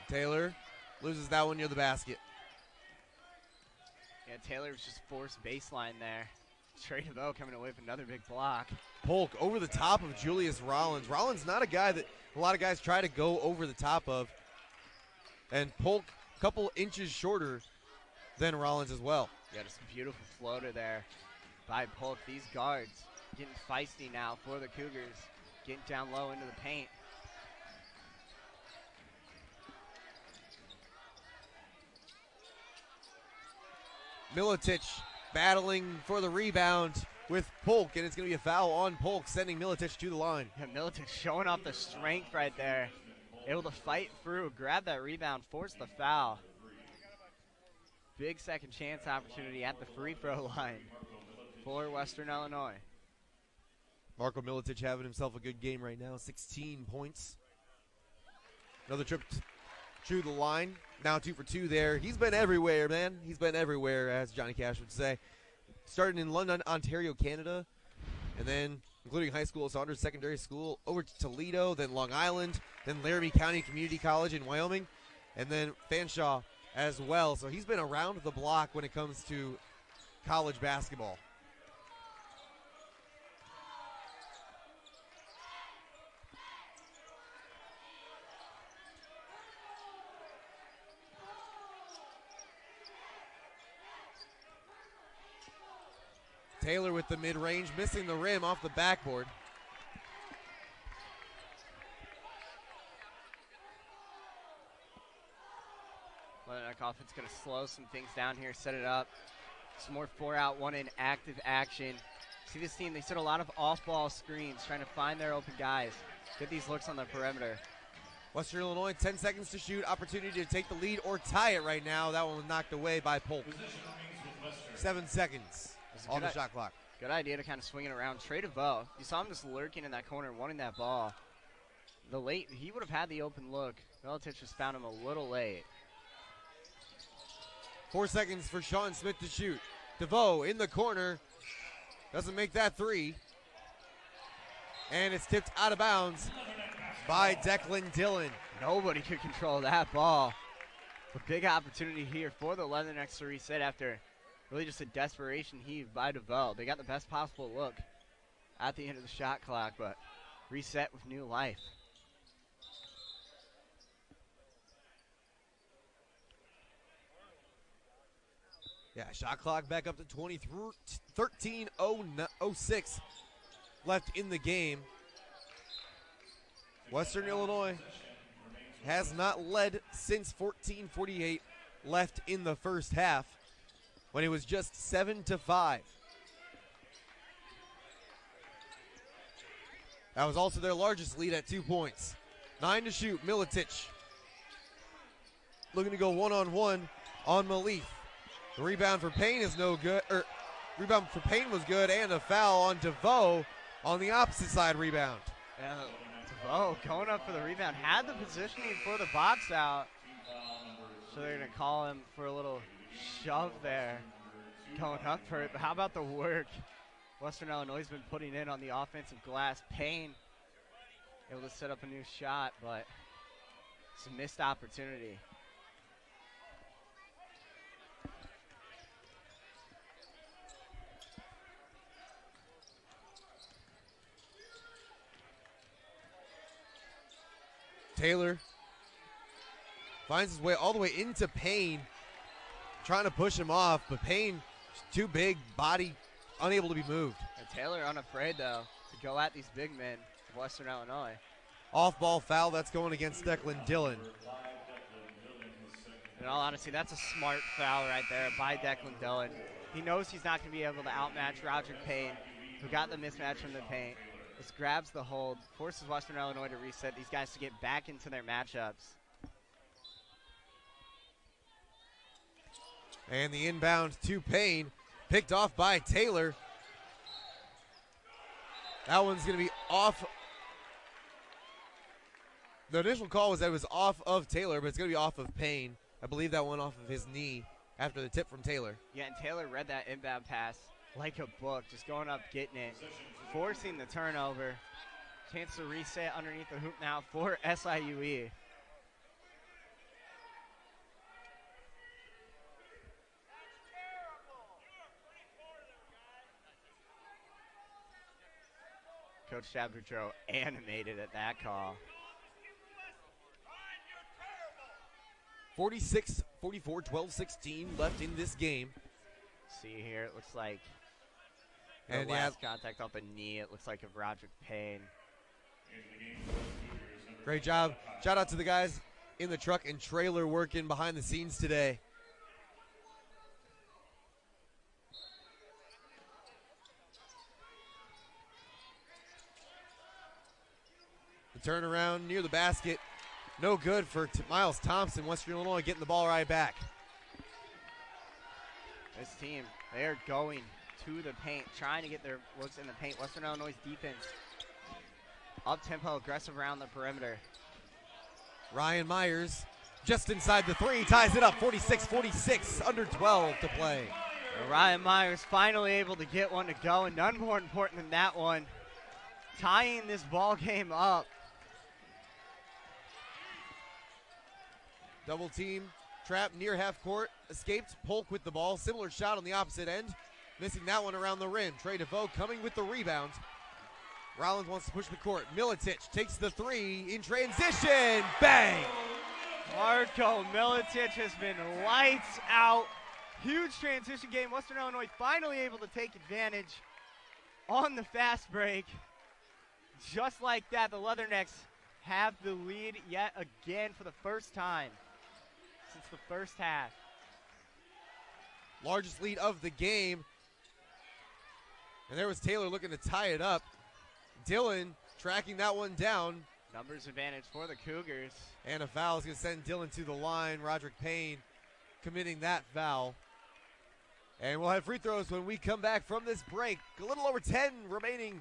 Taylor loses that one near the basket. Yeah, Taylor's just forced baseline there. Trey DeVoe coming away with another big block. Polk over the top of Julius Rollins. Rollins not a guy that a lot of guys try to go over the top of. And Polk a couple inches shorter than Rollins as well. Yeah, just a beautiful floater there by Polk. These guards getting feisty now for the Cougars. Getting down low into the paint. Maletic battling for the rebound with Polk, and it's going to be a foul on Polk, sending Maletic to the line. Yeah, Maletic showing off the strength right there. Able to fight through, grab that rebound, force the foul. Big second chance opportunity at the free throw line for Western Illinois. Marko Maletic having himself a good game right now, 16 points. Another trip to the line. Now 2 for 2 there. He's been everywhere, man. He's been everywhere, as Johnny Cash would say. Started in London, Ontario, Canada, and then including high school, Saunders Secondary School, over to Toledo, then Long Island, then Laramie County Community College in Wyoming, and then Fanshawe as well. So he's been around the block when it comes to college basketball. Taylor with the mid-range, missing the rim off the backboard. Maletic offense going to slow some things down here, set it up. Some more 4-out, 1-in active action. See this team, they set a lot of off-ball screens, trying to find their open guys. Get these looks on the perimeter. Western Illinois, 10 seconds to shoot. Opportunity to take the lead or tie it right now. That one was knocked away by Polk. 7 seconds on the shot clock. Good idea to kind of swing it around. Trey DeVoe, you saw him just lurking in that corner, wanting that ball. He would have had the open look. Maletic just found him a little late. 4 seconds for Sean Smith to shoot. DeVoe in the corner. Doesn't make that three. And it's tipped out of bounds by Declan Dillon. Nobody could control that ball. A big opportunity here for the Leathernecks to reset after really just a desperation heave by DeVoe. They got the best possible look at the end of the shot clock, but reset with new life. Yeah, shot clock back up to 13:06 left in the game. Western Illinois has not led since 14:48 left in the first half, when it was just 7-5. That was also their largest lead at 2 points. 9 to shoot. Maletic looking to go one-on-one on Maletic. The rebound for Payne is no good. Rebound for Payne was good, and a foul on DeVoe on the opposite side rebound. Yeah, DeVoe going up for the rebound. Had the positioning for the box out. So they're going to call him for a little shove there. Going up for it. But how about the work Western Illinois has been putting in on the offensive glass? Payne able to set up a new shot, but it's a missed opportunity. Taylor finds his way all the way into Payne, trying to push him off, but Payne too big, body unable to be moved. And Taylor unafraid, though, to go at these big men of Western Illinois. Off-ball foul, that's going against Declan Dillon. In all honesty, that's a smart foul right there by Declan Dillon. He knows he's not going to be able to outmatch Roderick Payne, who got the mismatch from the paint. Just grabs the hold, forces Western Illinois to reset these guys to get back into their matchups. And the inbound to Payne, picked off by Taylor. That one's going to be off. The initial call was that it was off of Taylor, but it's going to be off of Payne. I believe that went off of his knee after the tip from Taylor. Yeah, and Taylor read that inbound pass like a book, just going up, getting it, forcing the turnover. Chance to reset underneath the hoop now for SIUE. Coach Chabutro animated at that call. 46-44, 12-16 left in this game. See here, it looks like and the last contact off the knee, it looks like of Roderick Payne. Great job. Shout out to the guys in the truck and trailer working behind the scenes today. The turnaround near the basket. No good for Miles Thompson. Western Illinois getting the ball right back. This team, they are going to the paint, trying to get their looks in the paint. Western Illinois defense up-tempo, aggressive around the perimeter. Ryan Myers just inside the three, ties it up, 46-46, under 12 to play. Ryan Myers finally able to get one to go, and none more important than that one, tying this ball game up. Double team, trap near half court, escaped. Polk with the ball, similar shot on the opposite end. Missing that one around the rim. Trey DeVoe coming with the rebound. Rollins wants to push the court. Maletic takes the three in transition. Bang! Marko Maletic has been lights out Huge transition game. Western Illinois finally able to take advantage on the fast break. Just like that, the Leathernecks have the lead yet again for the first time since the first half. Largest lead of the game. And there was Taylor looking to tie it up. Dylan tracking that one down. Numbers advantage for the Cougars. And a foul is going to send Dylan to the line. Roderick Payne committing that foul. And we'll have free throws when we come back from this break. A little over 10 remaining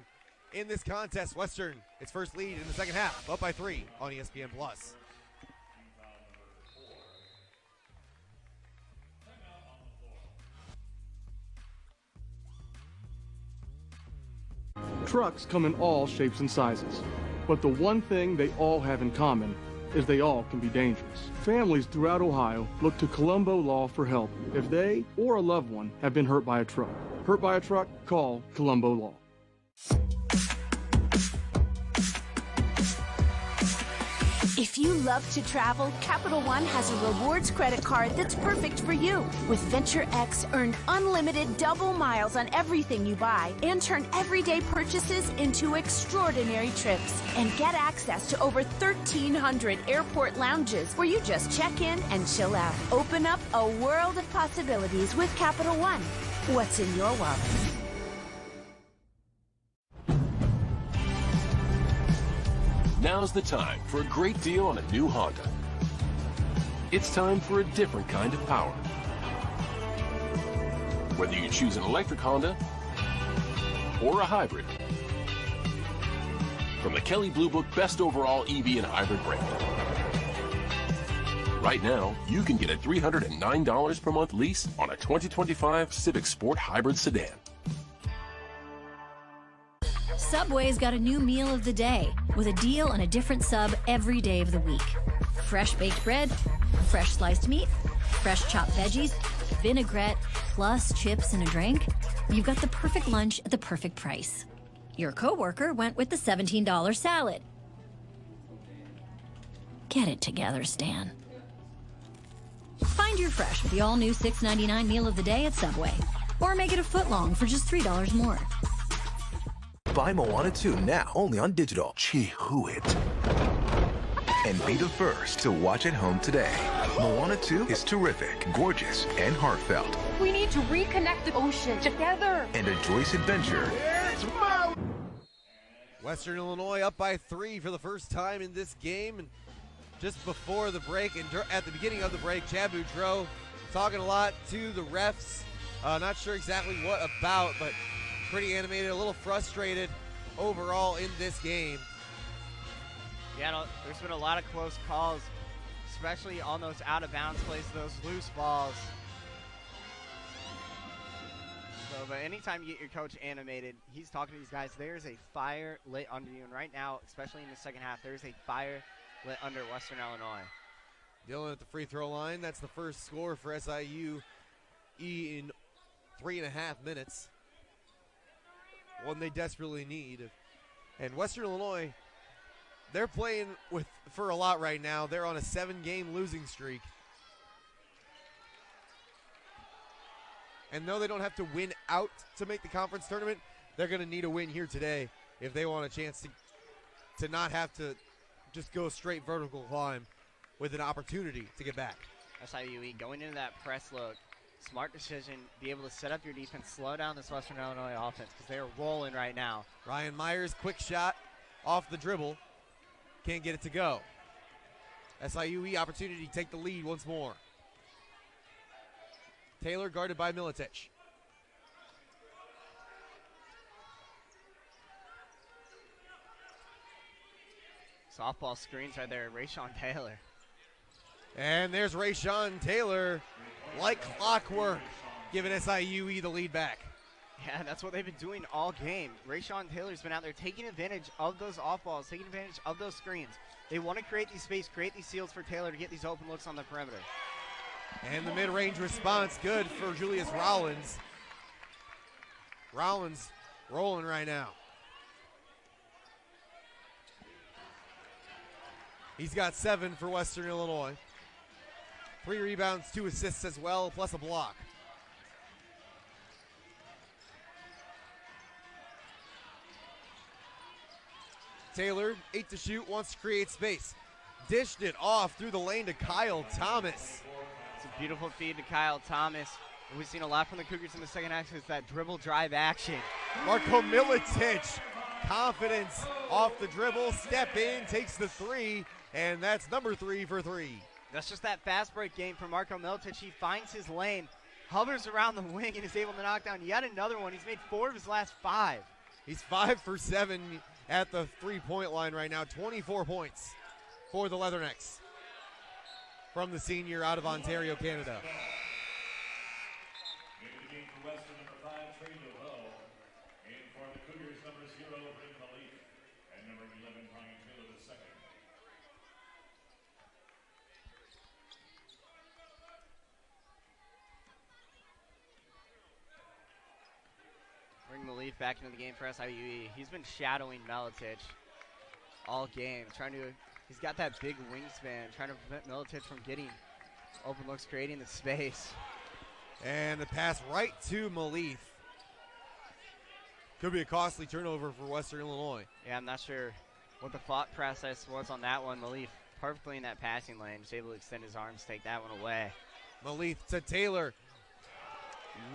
in this contest. Western, its first lead in the second half, up by 3 on ESPN+. Trucks come in all shapes and sizes, but the one thing they all have in common is they all can be dangerous. Families throughout Ohio look to Colombo Law for help if they or a loved one have been hurt by a truck. Hurt by a truck? Call Colombo Law. If you love to travel, Capital One has a rewards credit card that's perfect for you. With Venture X, earn unlimited double miles on everything you buy and turn everyday purchases into extraordinary trips. And get access to over 1,300 airport lounges where you just check in and chill out. Open up a world of possibilities with Capital One. What's in your wallet? Now's the time for a great deal on a new Honda. It's time for a different kind of power. Whether you choose an electric Honda or a hybrid. From the Kelley Blue Book Best Overall EV and Hybrid brand. Right now, you can get a $309 per month lease on a 2025 Civic Sport Hybrid Sedan. Subway's got a new meal of the day with a deal on a different sub every day of the week. Fresh baked bread, fresh sliced meat, fresh chopped veggies, vinaigrette, plus chips and a drink. You've got the perfect lunch at the perfect price. Your coworker went with the $17 salad. Get it together, Stan. Find your fresh with the all-new $6.99 meal of the day at Subway. Or make it a foot-long for just $3 more. Buy Moana 2 now, only on digital. Gee, who it? And be the first to watch at home today. Moana 2 is terrific, gorgeous, and heartfelt. We need to reconnect the ocean together. And a joyous adventure. Western Illinois up by 3 for the first time in this game. And just before the break and at the beginning of the break, Chad Boudreau talking a lot to the refs. Not sure exactly what about, but pretty animated, a little frustrated overall in this game. Yeah, there's been a lot of close calls, especially on those out-of-bounds plays, those loose balls. So, but anytime you get your coach animated, he's talking to these guys. There's a fire lit under you, and right now, especially in the second half, there's a fire lit under Western Illinois. Dylan at the free throw line. That's the first score for SIU in 3.5 minutes. One they desperately need. And Western Illinois, they're playing for a lot right now. They're on a 7-game losing streak. And though they don't have to win out to make the conference tournament, they're going to need a win here today if they want a chance to not have to just go straight vertical climb with an opportunity to get back. SIU going into that press look. Smart decision, be able to set up your defense, slow down this Western Illinois offense because they are rolling right now. Ryan Myers, quick shot off the dribble. Can't get it to go. SIU opportunity to take the lead once more. Taylor guarded by Maletic. Softball screens right there, Rayshawn Taylor. And there's Rayshawn Taylor, like clockwork, giving SIU the lead back. Yeah, that's what they've been doing all game. Rayshawn Taylor's been out there taking advantage of those off balls, taking advantage of those screens. They want to create these space, create these seals for Taylor to get these open looks on the perimeter. And the mid-range response good for Julius Rollins. Rollins rolling right now. He's got 7 for Western Illinois. 3 rebounds, 2 assists as well, plus a block. Taylor, 8 to shoot, wants to create space. Dished it off through the lane to Kyle Thomas. It's a beautiful feed to Kyle Thomas. We've seen a lot from the Cougars in the second half. It's that dribble drive action. Marko Maletic, confidence off the dribble, step in, takes the three, and that's number 3 for 3. That's just that fast break game for Marko Maletic. He finds his lane, hovers around the wing, and is able to knock down yet another one. He's made 4 of his last 5. He's 5 for 7 at the three-point line right now. 24 points for the Leathernecks from the senior out of Ontario, Canada. Bring Maletic back into the game for SIUE. He's been shadowing Maletic all game, he's got that big wingspan, trying to prevent Maletic from getting open looks, creating the space. And the pass right to Maletic. Could be a costly turnover for Western Illinois. Yeah, I'm not sure what the thought process was on that one. Maletic perfectly in that passing lane, just able to extend his arms, take that one away. Maletic to Taylor.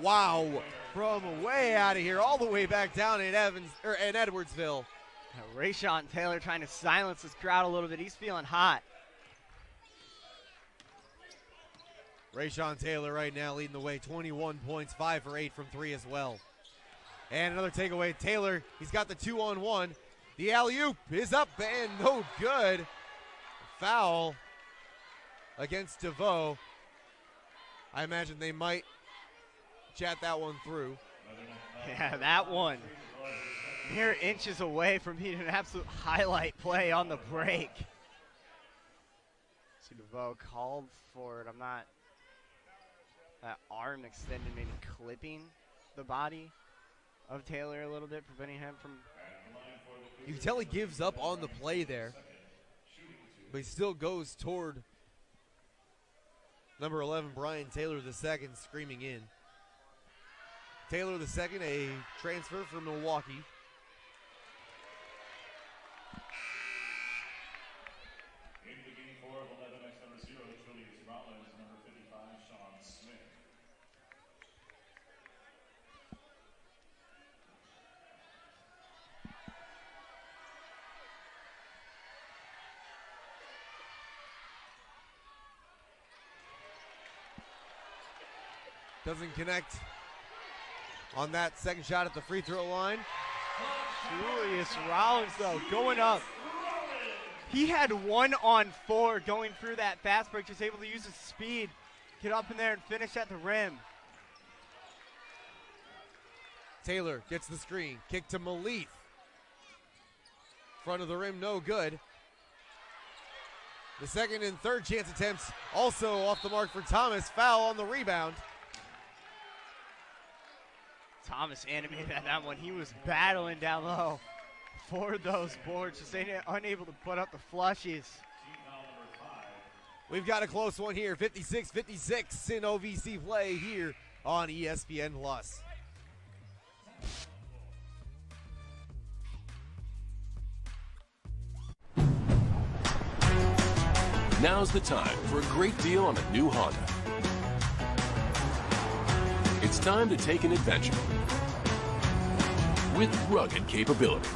Wow, from way out of here, all the way back down in Edwardsville. Rayshawn Taylor trying to silence this crowd a little bit. He's feeling hot. Rayshawn Taylor right now leading the way, 21 points, 5 for 8 from 3 as well. And another takeaway, Taylor, he's got the 2-on-1. The alley-oop is up and no good. Foul against DeVoe. I imagine they might chat that one through. Yeah, that one mere inches away from being an absolute highlight play on the break. See DeVoe called for it. That arm extended, maybe clipping the body of Taylor a little bit, preventing him from. You can tell he gives up on the play there, but he still goes toward number 11, Brian Taylor II, screaming in. Taylor II, a transfer from Milwaukee. In the game for the Leathernecks, number 0, Julius Rollins, number 55, Sean Smith. Doesn't connect on that second shot at the free throw line. Julius Rollins, though, going up. He had 1-on-4 going through that fast break, just able to use his speed, get up in there and finish at the rim. Taylor gets the screen, kick to Maletic. Front of the rim, no good. The second and third chance attempts also off the mark for Thomas. Foul on the rebound. Thomas animated at that one. He was battling down low for those boards, just unable to put up the flushes. We've got a close one here, 56-56 in OVC play here on ESPN+. Now's the time for a great deal on a new Honda. It's time to take an adventure with rugged capability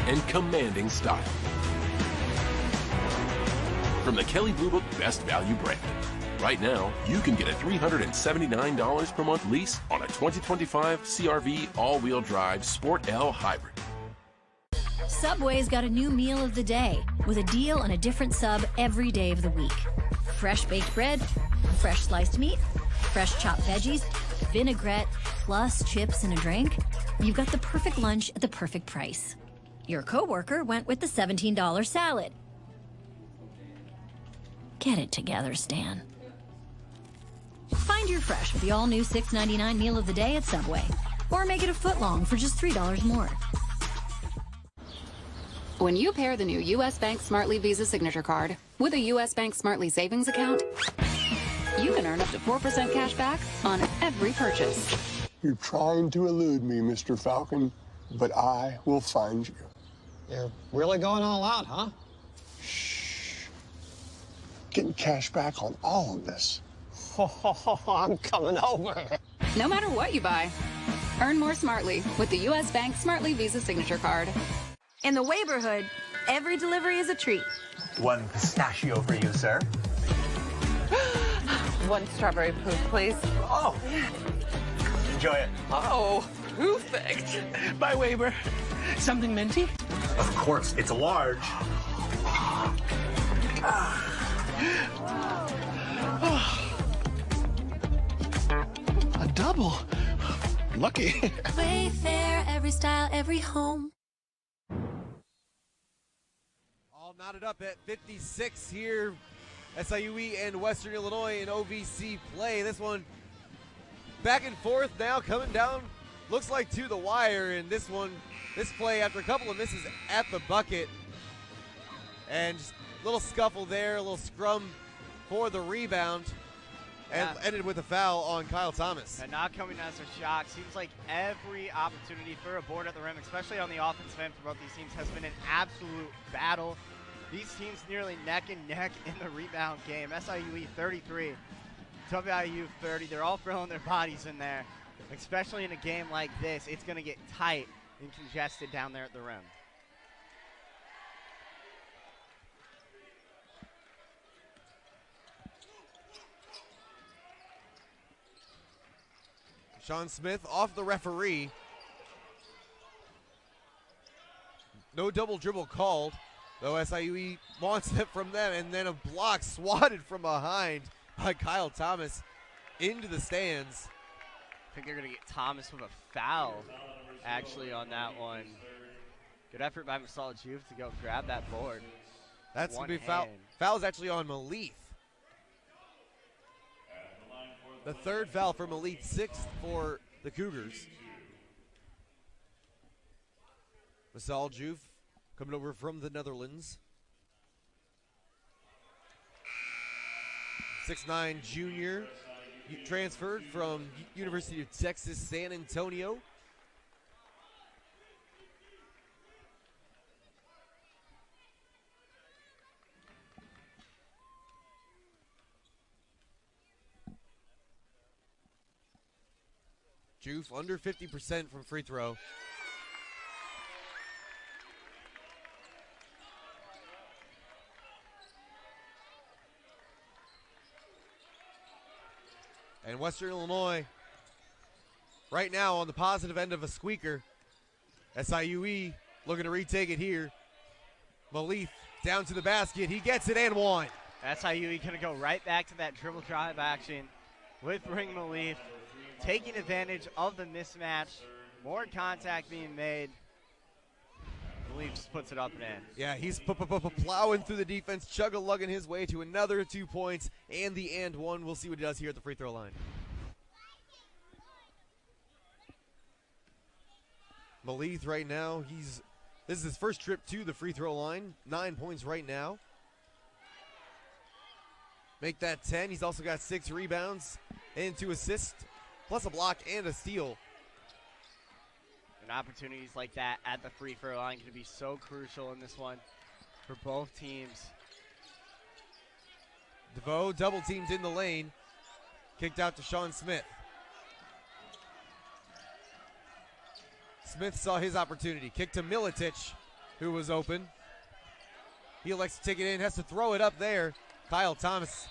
and commanding style. From the Kelley Blue Book Best Value brand, right now you can get a $379 per month lease on a 2025 CR-V all-wheel drive Sport L Hybrid. Subway's got a new meal of the day with a deal on a different sub every day of the week. Fresh baked bread, fresh sliced meat, fresh chopped veggies, vinaigrette, plus chips and a drink. You've got the perfect lunch at the perfect price. Your coworker went with the $17 salad. Get it together, Stan. Find your fresh with the all-new $6.99 meal of the day at Subway. Or make it a foot-long for just $3 more. When you pair the new U.S. Bank Smartly Visa Signature Card with a U.S. Bank Smartly Savings Account, you can earn up to 4% cash back on every purchase. You're trying to elude me, Mr. Falcon. but I will find you. You're really going all out, huh? Getting cash back on all of this. I'm coming over. No matter what you buy, earn more smartly with the U.S. Bank Smartly Visa Signature Card. In the neighborhood, every delivery is a treat. One pistachio for you, sir. One strawberry poop, please. Oh, enjoy it. Oh, perfect. Bye, Waber. Something minty? Of course, it's a large. A double. Lucky. Wayfair, every style, every home. All knotted up at 56 here. SIUE and Western Illinois in OVC play. This one back and forth now, coming down, looks like to the wire. And this play after a couple of misses at the bucket. And just a little scuffle there, a little scrum for the rebound. And ended with a foul on Kyle Thomas. And not coming as a shock. Seems like every opportunity for a board at the rim, especially on the offensive end for both these teams, has been an absolute battle. These teams nearly neck and neck in the rebound game. SIUE 33, WIU 30. They're all throwing their bodies in there. Especially in a game like this, it's going to get tight and congested down there at the rim. Sean Smith off the referee. No double dribble called, though SIUE wants it from them, and then a block swatted from behind by Kyle Thomas into the stands. I think they're going to get Thomas with a foul, actually, on that one. Good effort by Marko Maletic to go grab that board. That's going to be foul. Foul's actually on Maletic. The third foul for Maletic, sixth for the Cougars. Marko Maletic coming over from the Netherlands. 6'9" junior, transferred from University of Texas, San Antonio. Juve under 50% from free throw. And Western Illinois right now on the positive end of a squeaker. SIUE looking to retake it here. Maletic down to the basket. He gets it and one. SIUE going to go right back to that dribble drive action with Ring Maletic. Taking advantage of the mismatch. More contact being made. Maletic just puts it up and in. Yeah, he's plowing through the defense, chug-a-lugging his way to another 2 points and the and one. We'll see what he does here at the free throw line. Maletic right now, this is his first trip to the free throw line. 9 points right now. Make that 10. He's also got 6 rebounds and 2 assists, plus a block and a steal. And opportunities like that at the free throw line can be so crucial in this one for both teams. DeVoe double teamed in the lane. Kicked out to Sean Smith. Smith saw his opportunity. Kick to Maletic, who was open. He elects to take it in, has to throw it up there. Kyle Thomas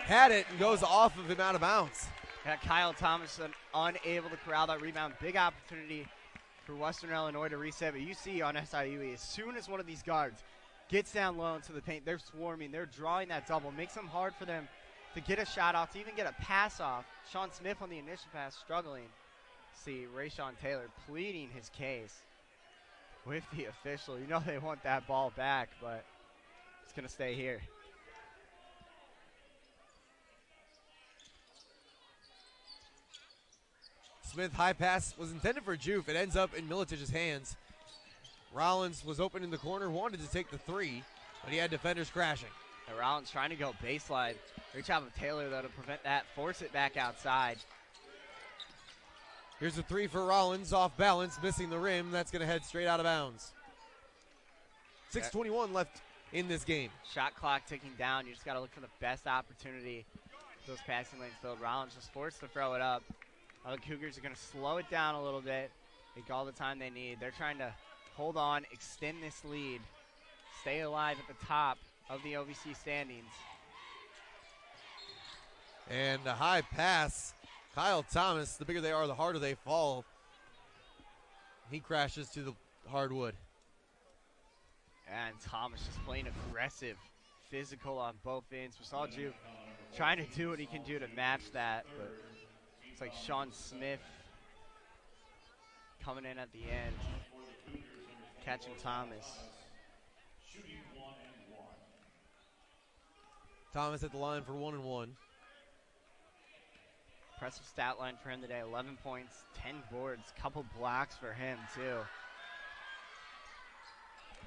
had it and goes off of him out of bounds. Yeah, Kyle Thomas unable to corral that rebound. Big opportunity for Western Illinois to reset. But you see on SIUE, as soon as one of these guards gets down low into the paint, they're swarming. They're drawing that double. Makes them hard for them to get a shot off, to even get a pass off. Sean Smith on the initial pass struggling. See Rayshawn Taylor pleading his case with the official. You know they want that ball back, but it's going to stay here. Smith high pass was intended for Juve. It ends up in Miletic's hands. Rollins was open in the corner, wanted to take the three, but he had defenders crashing. And Rollins trying to go baseline. Great job of Taylor, though, to prevent that. Force it back outside. Here's a three for Rollins, off balance, missing the rim. That's going to head straight out of bounds. 6:21 left in this game. Shot clock ticking down. You just got to look for the best opportunity. Those passing lanes filled. Rollins just forced to throw it up. The Cougars are going to slow it down a little bit, take all the time they need. They're trying to hold on, extend this lead, stay alive at the top of the OVC standings. And a high pass. Kyle Thomas, the bigger they are, the harder they fall. He crashes to the hardwood. And Thomas just playing aggressive, physical on both ends. We saw Juve trying to do what he can do to match that, but it's like Sean Smith coming in at the end, catching Thomas. Thomas at the line for 1 and 1. Impressive stat line for him today, 11 points, 10 boards, couple blocks for him too.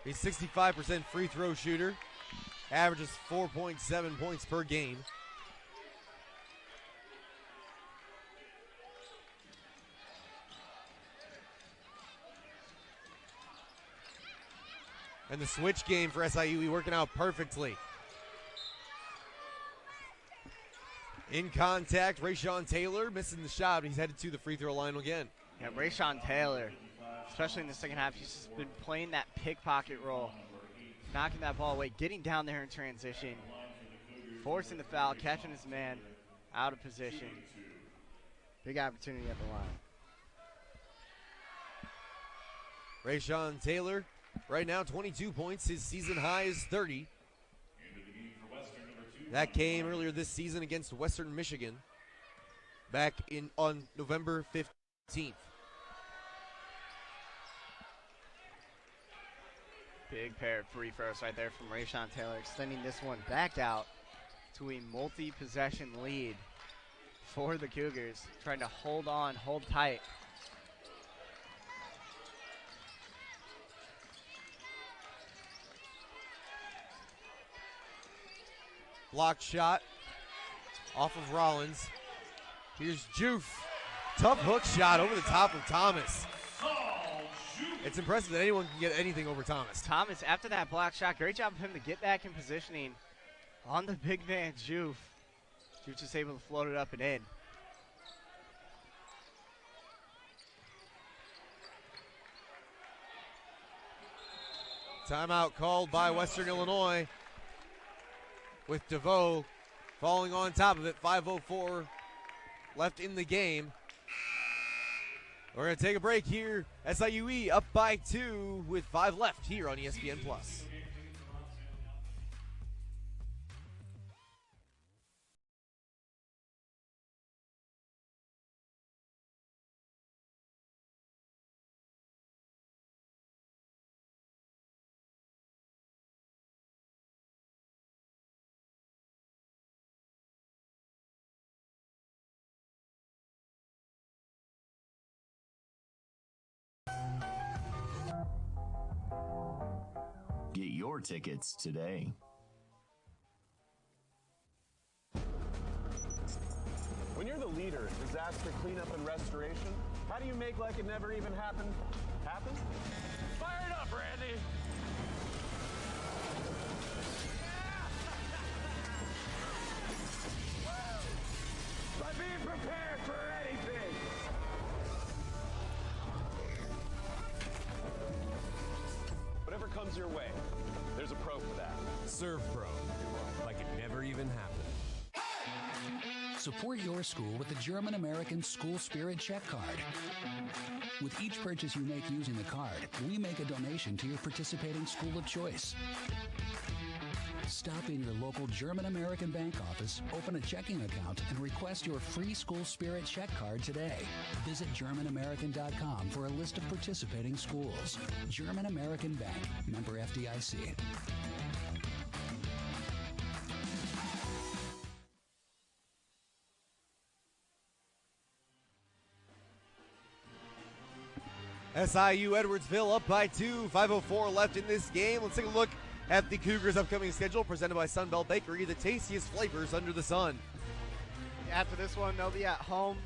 He's 65% free throw shooter, averages 4.7 points per game. And the switch game for SIU working out perfectly. In contact, Rayshawn Taylor missing the shot. He's headed to the free throw line again. Yeah, Rayshawn Taylor, especially in the second half, he's just been playing that pickpocket role, knocking that ball away, getting down there in transition, forcing the foul, catching his man out of position. Big opportunity at the line. Rayshawn Taylor, right now 22 points. His season high is 30. That came earlier this season against Western Michigan back on November 15th. Big pair of free throws right there from Rayshawn Taylor, extending this one back out to a multi-possession lead for the Cougars, trying to hold on, hold tight. Blocked shot off of Rollins. Here's Juve. Tough hook shot over the top of Thomas. It's impressive that anyone can get anything over Thomas. Thomas, after that block shot, great job of him to get back in positioning on the big man, Juve. Juve just able to float it up and in. Timeout called by Western Illinois, with DeVoe falling on top of it. 5:04 left in the game. We're going to take a break here. SIUE up by 2 with 5 left here on ESPN+. Get your tickets today. When you're the leader in disaster cleanup and restoration, how do you make like it never even happened happen? Fire it up, Randy! By being prepared for anything! Whatever comes your way, there's a pro for that. Serve Pro, like it never even happened. Support your school with the German-American School Spirit Check Card. With each purchase you make using the card, we make a donation to your participating school of choice. Stop in your local German-American bank office, open a checking account, and request your free School Spirit Check Card today. Visit GermanAmerican.com for a list of participating schools. German American Bank, member FDIC. SIU Edwardsville up by 2, 5:04 left in this game. Let's take a look at the Cougars' upcoming schedule, presented by Sunbelt Bakery, the tastiest flavors under the sun. After this one, they'll be at home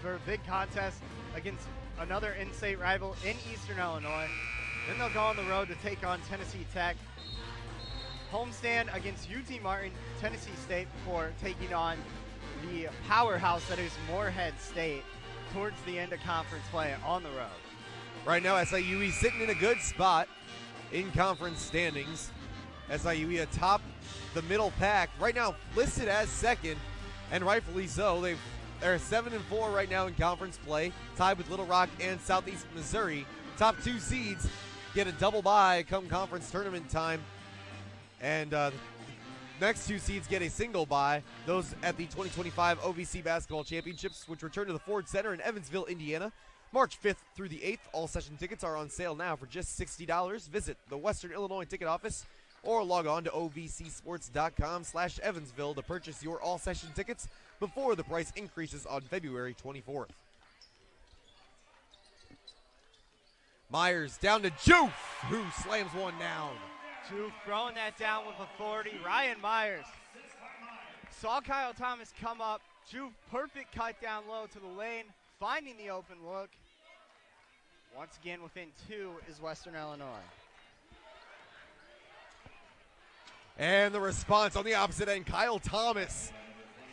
for a big contest against another in-state rival in Eastern Illinois. Then they'll go on the road to take on Tennessee Tech. Homestand against UT Martin, Tennessee State, before taking on the powerhouse that is Morehead State towards the end of conference play on the road. Right now, SIU sitting in a good spot in conference standings. SIU atop the middle pack, right now listed as second, and rightfully so. They're 7-4 right now in conference play, tied with Little Rock and Southeast Missouri. Top two seeds get a double bye come conference tournament time, and next two seeds get a single bye. Those at the 2025 OVC Basketball Championships, which return to the Ford Center in Evansville, Indiana, March 5th through the 8th. All session tickets are on sale now for just $60. Visit the Western Illinois ticket office or log on to ovcsports.com/Evansville to purchase your all session tickets before the price increases on February 24th. Myers down to Joof, who slams one down. Joof throwing that down with authority. Ryan Myers saw Kyle Thomas come up. Joof, perfect cut down low to the lane, finding the open look. Once again, within two is Western Illinois. And the response on the opposite end, Kyle Thomas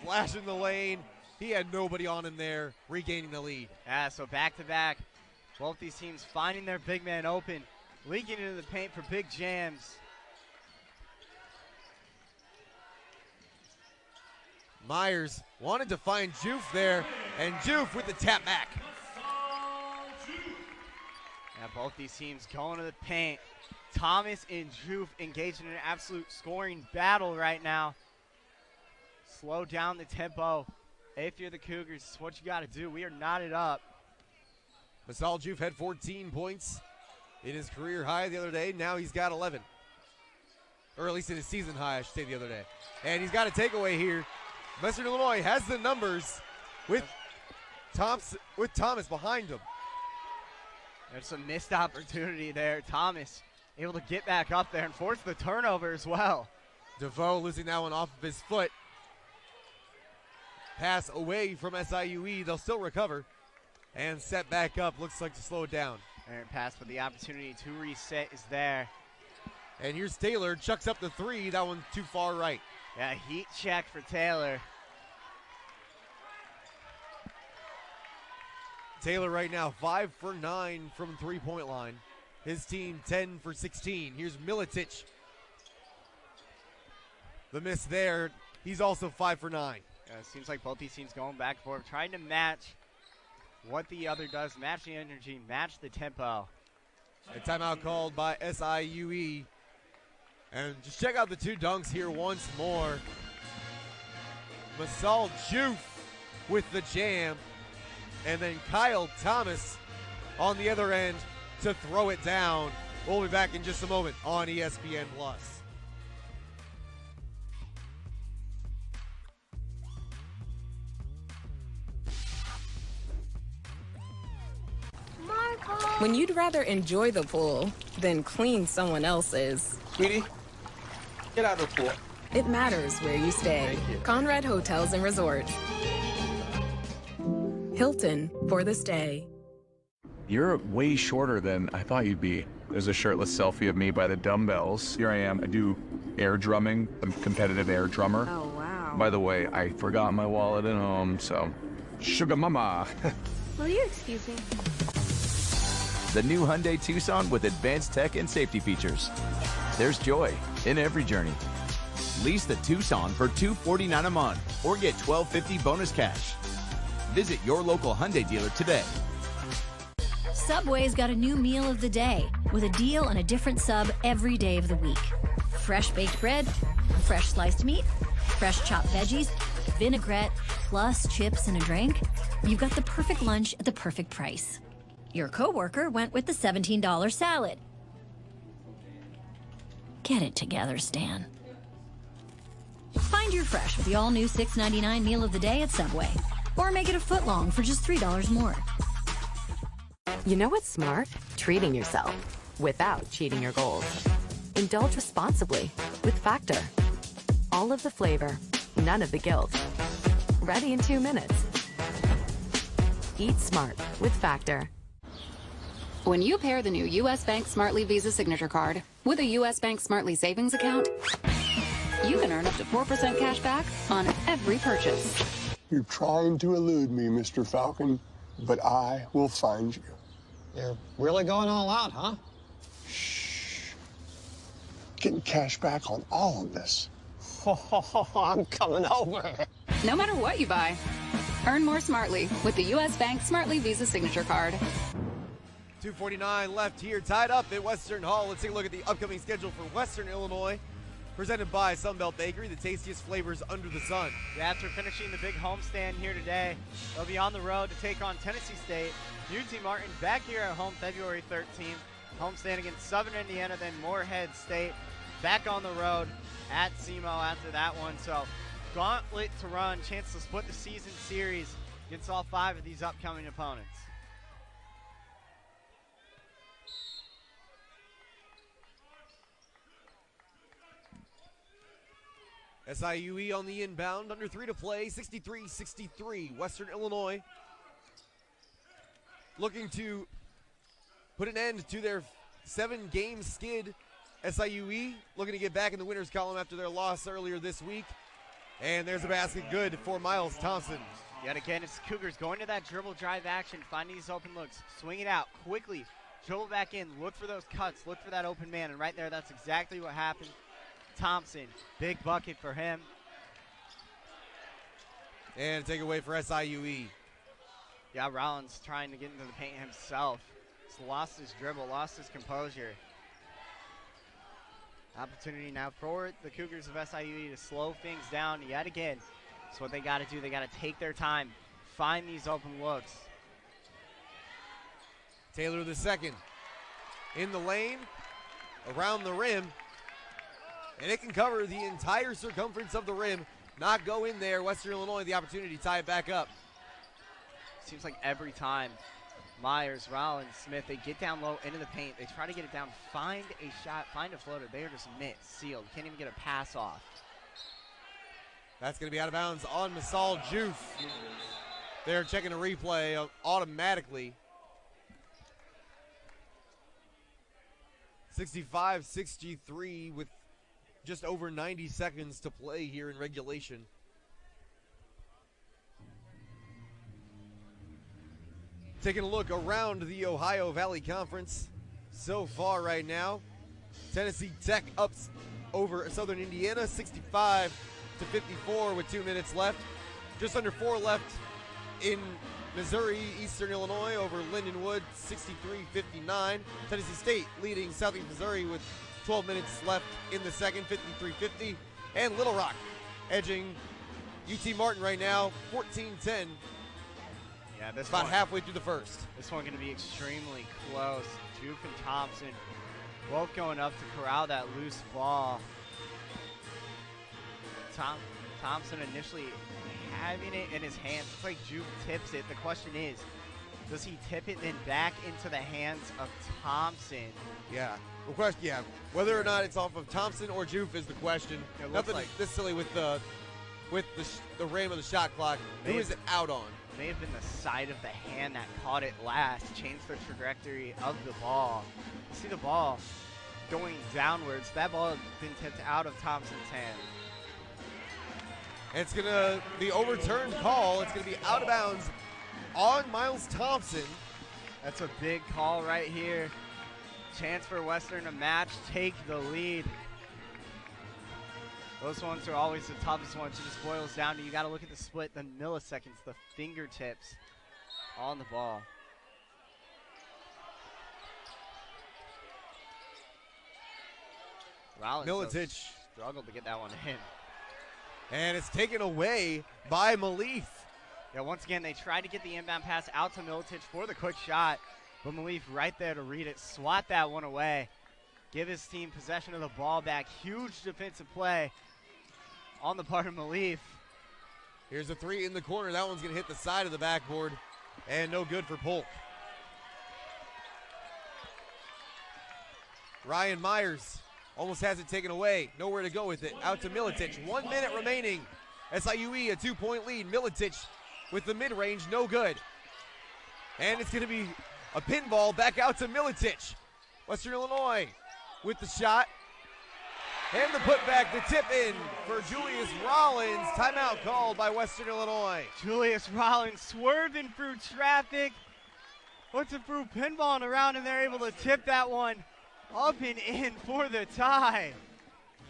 flashing the lane. He had nobody on him there, regaining the lead. Yeah, so back-to-back. Both these teams finding their big man open, leaking into the paint for big jams. Myers wanted to find Joof there, and Joof with the tap back. Yeah, both these teams going to the paint. Thomas and Joof engaged in an absolute scoring battle right now. Slow down the tempo. If you're the Cougars, it's what you got to do. We are knotted up. Masal Joof had 14 points in his career high the other day. Now he's got 11. Or at least in his season high, I should say, the other day. And he's got a takeaway here. Western Illinois has the numbers with Thomas behind him. There's some missed opportunity there. Thomas able to get back up there and force the turnover as well. DeVoe losing that one off of his foot. Pass away from SIUE. They'll still recover. And set back up. Looks like to slow it down. Errant pass, but the opportunity to reset is there. And here's Taylor. Chucks up the three. That one too far right. Yeah, heat check for Taylor. Taylor right now 5 for 9 from three-point line. His team 10 for 16. Here's Maletic. The miss there. He's also 5 for 9. Yeah, it seems like both these teams going back and forth, trying to match what the other does, match the energy, match the tempo. A timeout called by SIUE. And just check out the two dunks here once more. Masal Joof with the jam. And then Kyle Thomas on the other end to throw it down. We'll be back in just a moment on ESPN+. When you'd rather enjoy the pool than clean someone else's. Sweetie, get out of the pool. It matters where you stay. Conrad Hotels and Resorts. Hilton for the stay. You're way shorter than I thought you'd be. There's a shirtless selfie of me by the dumbbells. Here I am. I do air drumming. I'm a competitive air drummer. Oh, wow. By the way, I forgot my wallet at home, so sugar mama. Will you excuse me? The new Hyundai Tucson with advanced tech and safety features. There's joy in every journey. Lease the Tucson for $249 a month or get $1,250 bonus cash. Visit your local Hyundai dealer today. Subway's got a new meal of the day with a deal on a different sub every day of the week. Fresh baked bread, fresh sliced meat, fresh chopped veggies, vinaigrette, plus chips and a drink. You've got the perfect lunch at the perfect price. Your coworker went with the $17 salad. Get it together, Stan. Find your fresh with the all-new $6.99 meal of the day at Subway. Or make it a foot long for just $3 more. You know what's smart? Treating yourself without cheating your goals. Indulge responsibly with Factor. All of the flavor, none of the guilt. Ready in 2 minutes. Eat smart with Factor. When you pair the new U.S. Bank Smartly Visa Signature Card with a U.S. Bank Smartly Savings Account, you can earn up to 4% cash back on every purchase. You're trying to elude me, Mr. Falcon, but I will find you. You're really going all out, huh? Getting cash back on all of this. I'm coming over. No matter what you buy, earn more smartly with the U.S. Bank Smartly Visa Signature Card. 2:49 left here, tied up at Western Hall. Let's take a look at the upcoming schedule for Western Illinois. Presented by Sunbelt Bakery, the tastiest flavors under the sun. Yeah, after finishing the big homestand here today, they'll be on the road to take on Tennessee State. UT Martin back here at home February 13th. Homestand against Southern Indiana, then Morehead State. Back on the road at SEMO after that one. So gauntlet to run, chance to split the season series against all 5 of these upcoming opponents. SIUE on the inbound, under 3 to play, 63-63. Western Illinois looking to put an end to their 7-game skid. SIUE looking to get back in the winners column after their loss earlier this week. And there's a basket good for Miles Thompson. Yet again, it's Cougars going to that dribble drive action, finding these open looks, swing it out quickly, dribble back in, look for those cuts, look for that open man, and right there, that's exactly what happened. Thompson, big bucket for him. And a takeaway for SIUE. Yeah, Rollins trying to get into the paint himself. He's lost his dribble, lost his composure. Opportunity now for the Cougars of SIUE to slow things down yet again. That's what they got to do. They got to take their time, find these open looks. Taylor the second. In the lane, around the rim. And it can cover the entire circumference of the rim. Not go in there. Western Illinois the opportunity to tie it back up. Seems like every time Myers, Rollins, Smith, they get down low into the paint. They try to get it down, find a shot, find a floater. They are just sealed. Can't even get a pass off. That's going to be out of bounds on Masal Juf. They're checking a replay automatically. 65-63 with just over 90 seconds to play here in regulation. Taking a look around the Ohio Valley Conference so far right now. Tennessee Tech up over Southern Indiana, 65-54 with 2 minutes left. Just under 4 left in Missouri, Eastern Illinois over Lindenwood, 63-59. Tennessee State leading Southeast Missouri with 12 minutes left in the second, 53-50. And Little Rock edging UT Martin right now, 14-10. Yeah, this about one, halfway through the first. This one going to be extremely close. Duke and Thompson both going up to corral that loose ball. Thompson initially having it in his hands. It's like Duke tips it. The question is, does he tip it then back into the hands of Thompson? Yeah. The question, yeah. Whether or not it's off of Thompson or Juf is the question. Nothing like this silly with the ram of the shot clock. Who is it out on? May have been the side of the hand that caught it last, changed the trajectory of the ball. You see the ball going downwards. That ball has been tipped out of Thompson's hand. It's going to be overturned call. It's going to be out of bounds on Miles Thompson. That's a big call right here. Chance for Western to match, take the lead. Those ones are always the toughest ones. It just boils down to you got to look at the split, the milliseconds, the fingertips on the ball. Rollins Maletic struggled to get that one in. And it's taken away by Malif. Yeah, once again, they tried to get the inbound pass out to Maletic for the quick shot, but Malif right there to read it, swat that one away, give his team possession of the ball back. Huge defensive play on the part of Malif. Here's a three in the corner. That one's going to hit the side of the backboard, and no good for Polk. Ryan Myers almost has it taken away. Nowhere to go with it. Out to Maletic. 1 minute remaining. SIUE a 2-point lead. Maletic with the mid-range, no good. And it's going to be a pinball back out to Maletic. Western Illinois with the shot. And the putback, the tip in for Julius Rollins. Timeout called by Western Illinois. Julius Rollins swerving through traffic. Puts it through pinballing around, and they're able to tip that one up and in for the tie.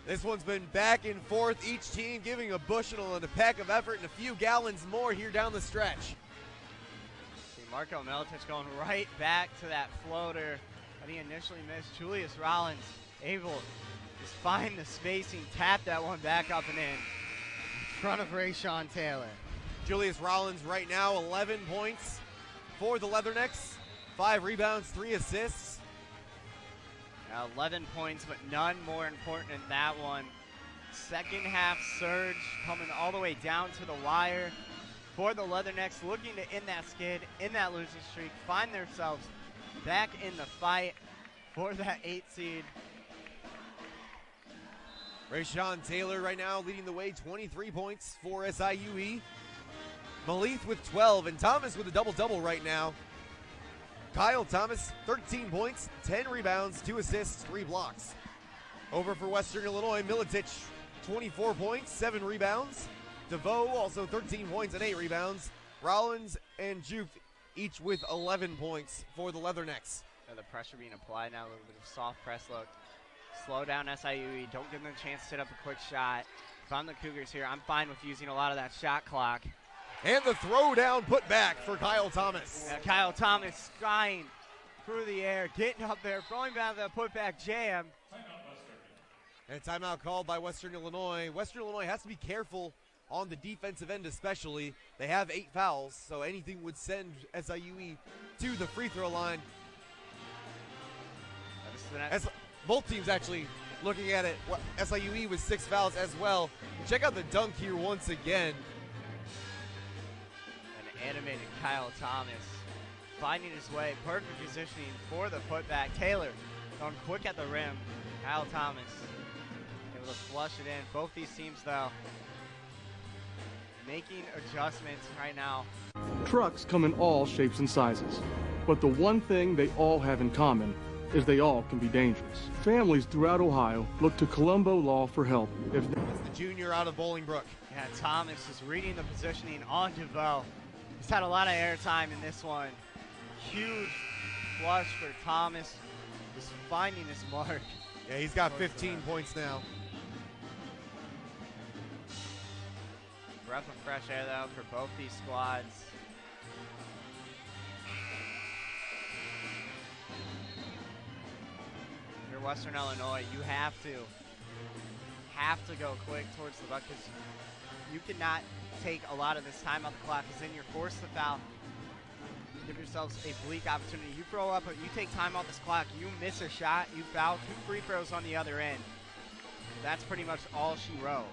This one's been back and forth, each team giving a bushel and a peck of effort and a few gallons more here down the stretch. See Marko Maletic going right back to that floater that he initially missed. Julius Rollins able to just find the spacing, tap that one back up and in front of Rayshawn Taylor. Julius Rollins right now 11 points for the Leathernecks, 5 rebounds, 3 assists. 11 points, but none more important than that one. Second half surge coming all the way down to the wire for the Leathernecks, looking to end that skid, in that losing streak, find themselves back in the fight for that 8 seed. Rayshawn Taylor right now leading the way, 23 points for SIUE. Malith with 12, and Thomas with a double-double right now. Kyle Thomas, 13 points, 10 rebounds, 2 assists, 3 blocks. Over for Western Illinois, Maletic, 24 points, 7 rebounds. DeVoe also 13 points and 8 rebounds. Rollins and Juve each with 11 points for the Leathernecks. The pressure being applied now, a little bit of soft press look. Slow down SIUE, don't give them a chance to set up a quick shot. If I'm the Cougars here, I'm fine with using a lot of that shot clock. And the throwdown put back for Kyle Thomas. Yeah, Kyle Thomas skying through the air, getting up there, throwing back that putback jam. And timeout called by Western Illinois. Western Illinois has to be careful on the defensive end especially. They have 8 fouls, so anything would send SIUE to the free throw line. Both teams actually looking at it. SIUE with 6 fouls as well. Check out the dunk here once again. Animated Kyle Thomas finding his way, perfect positioning for the putback. Taylor going quick at the rim. Kyle Thomas able to flush it in. Both these teams, though, making adjustments right now. Trucks come in all shapes and sizes, but the one thing they all have in common is they all can be dangerous. Families throughout Ohio look to Colombo Law for help. It's the junior out of Bolingbrook. Yeah, Thomas is reading the positioning on DeVoe. He's had a lot of airtime in this one. Huge flush for Thomas. Just finding his mark. Yeah, he's got 15 points now. Breath of fresh air, though, for both these squads. If you're Western Illinois, you have to go quick towards the bucket, because you cannot take a lot of this time off the clock, because then you're forced to foul. Give yourselves a bleak opportunity. You throw up, you take time off this clock, you miss a shot, you foul, 2 free throws on the other end. That's pretty much all she wrote.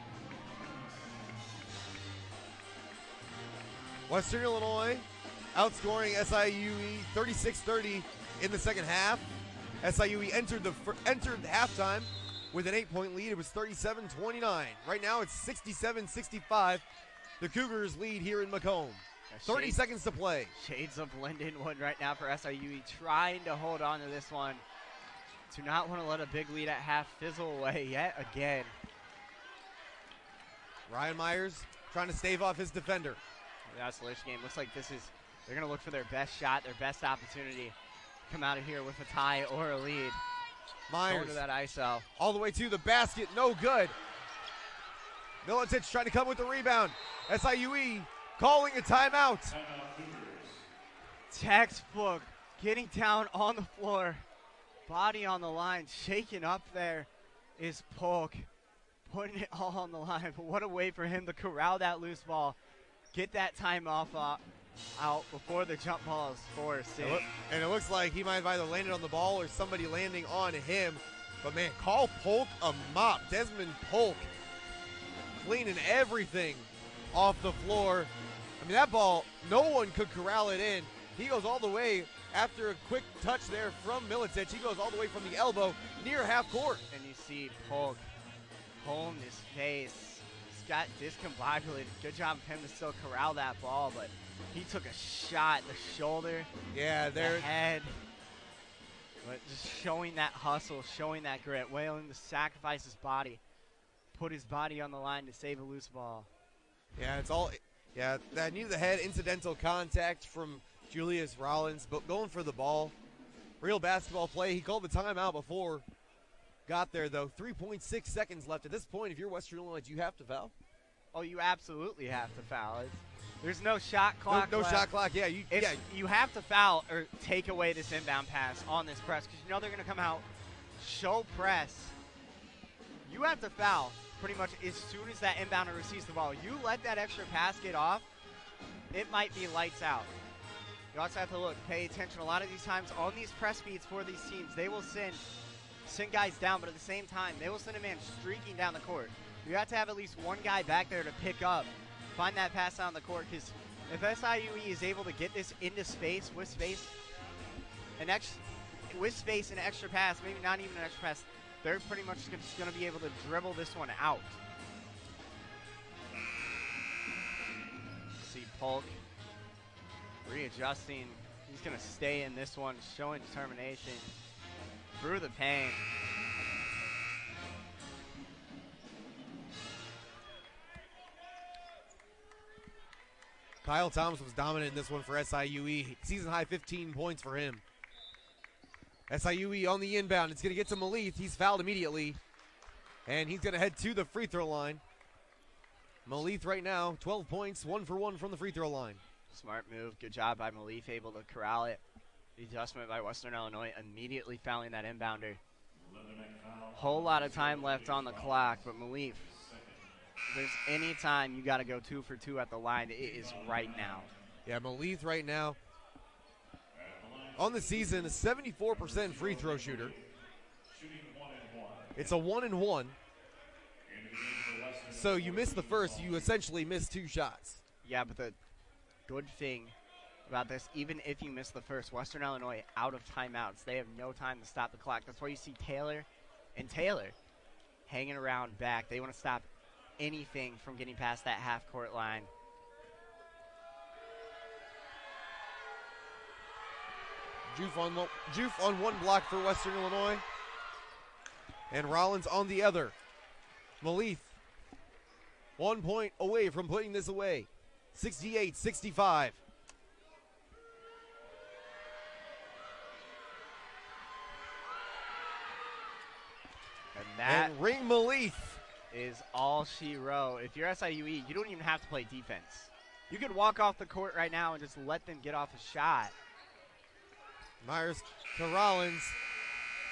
Western Illinois outscoring SIUE 36-30 in the second half. SIUE entered halftime with an 8-point lead. It was 37-29. Right now it's 67-65. The Cougars lead here in Macomb. 30 seconds to play. Shades of Lindenwood right now for SIUE, trying to hold on to this one. Do not want to let a big lead at half fizzle away yet again. Ryan Myers trying to stave off his defender. The isolation game looks like they're going to look for their best shot, their best opportunity. Come out of here with a tie or a lead. Myers going to that ISO. All the way to the basket, no good. Maletic trying to come with the rebound. SIUE calling a timeout. Textbook, getting down on the floor, body on the line, shaking up there is Polk, putting it all on the line. But what a way for him to corral that loose ball, get that time off out before the jump ball is forced. And it looks like he might have either landed on the ball or somebody landing on him. But man, call Polk a mop. Desmond Polk cleaning everything off the floor. I mean, that ball, no one could corral it in. He goes all the way after a quick touch there from Maletic. He goes all the way from the elbow near half court. And you see Polk home his face. He's got discombobulated. Good job of him to still corral that ball, but He took a shot, the shoulder, Yeah, the head. But just showing that hustle, showing that grit, willing to sacrifice his body, put his body on the line to save a loose ball. Yeah, it's all. Yeah, that knee to the head, incidental contact from Julius Rollins, but going for the ball. Real basketball play. He called the timeout before got there, though. 3.6 seconds left. At this point, if you're Western Illinois, do you have to foul? Oh, you absolutely have to foul. There's no shot clock. No left. shot clock. Yeah, you have to foul or take away this inbound pass on this press because you know they're going to come out, show press. You have to foul pretty much as soon as that inbounder receives the ball. You let that extra pass get off, it might be lights out. You also have to pay attention. A lot of these times on these press beats for these teams, they will send guys down, but at the same time, they will send a man streaking down the court. You have to have at least one guy back there to pick up, find that pass down the court, because if SIUE is able to get this into space, with space and extra pass, maybe not even an extra pass, they're pretty much just going to be able to dribble this one out. See Polk readjusting. He's going to stay in this one, showing determination through the pain. Kyle Thomas was dominant in this one for SIUE. Season high 15 points for him. SIUE on the inbound. It's going to get to Maletic. He's fouled immediately. And he's going to head to the free throw line. Maletic right now, 12 points, 1 for 1 from the free throw line. Smart move. Good job by Maletic, able to corral it. The adjustment by Western Illinois, immediately fouling that inbounder. Whole lot of time left on the clock, but Maletic, if there's any time you got to go 2 for 2 at the line, it is right now. Yeah, Maletic right now on the season, a 74% free throw shooter. It's a 1-and-1. So you miss the first, you essentially miss 2 shots. Yeah, but the good thing about this, even if you miss the first, Western Illinois out of timeouts. They have no time to stop the clock. That's why you see Taylor hanging around back. They want to stop anything from getting past that half-court line. Juf on one block for Western Illinois. And Rollins on the other. Maletic, 1 point away from putting this away. 68-65. And Ring Maletic is all she wrote. If you're SIUE, you don't even have to play defense. You could walk off the court right now and just let them get off a shot. Myers to Rollins.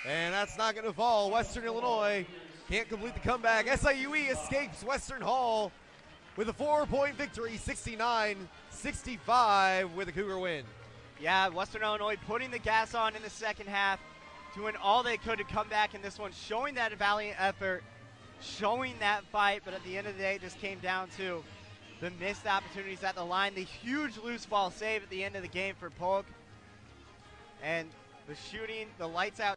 And that's not going to fall. Western Illinois can't complete the comeback. SIUE escapes Western Hall with a 4-point victory, 69-65 with a Cougar win. Yeah, Western Illinois putting the gas on in the second half, doing all they could to come back in this one, showing that valiant effort, showing that fight, but at the end of the day, it just came down to the missed opportunities at the line, the huge loose ball save at the end of the game for Polk, and the shooting, the lights out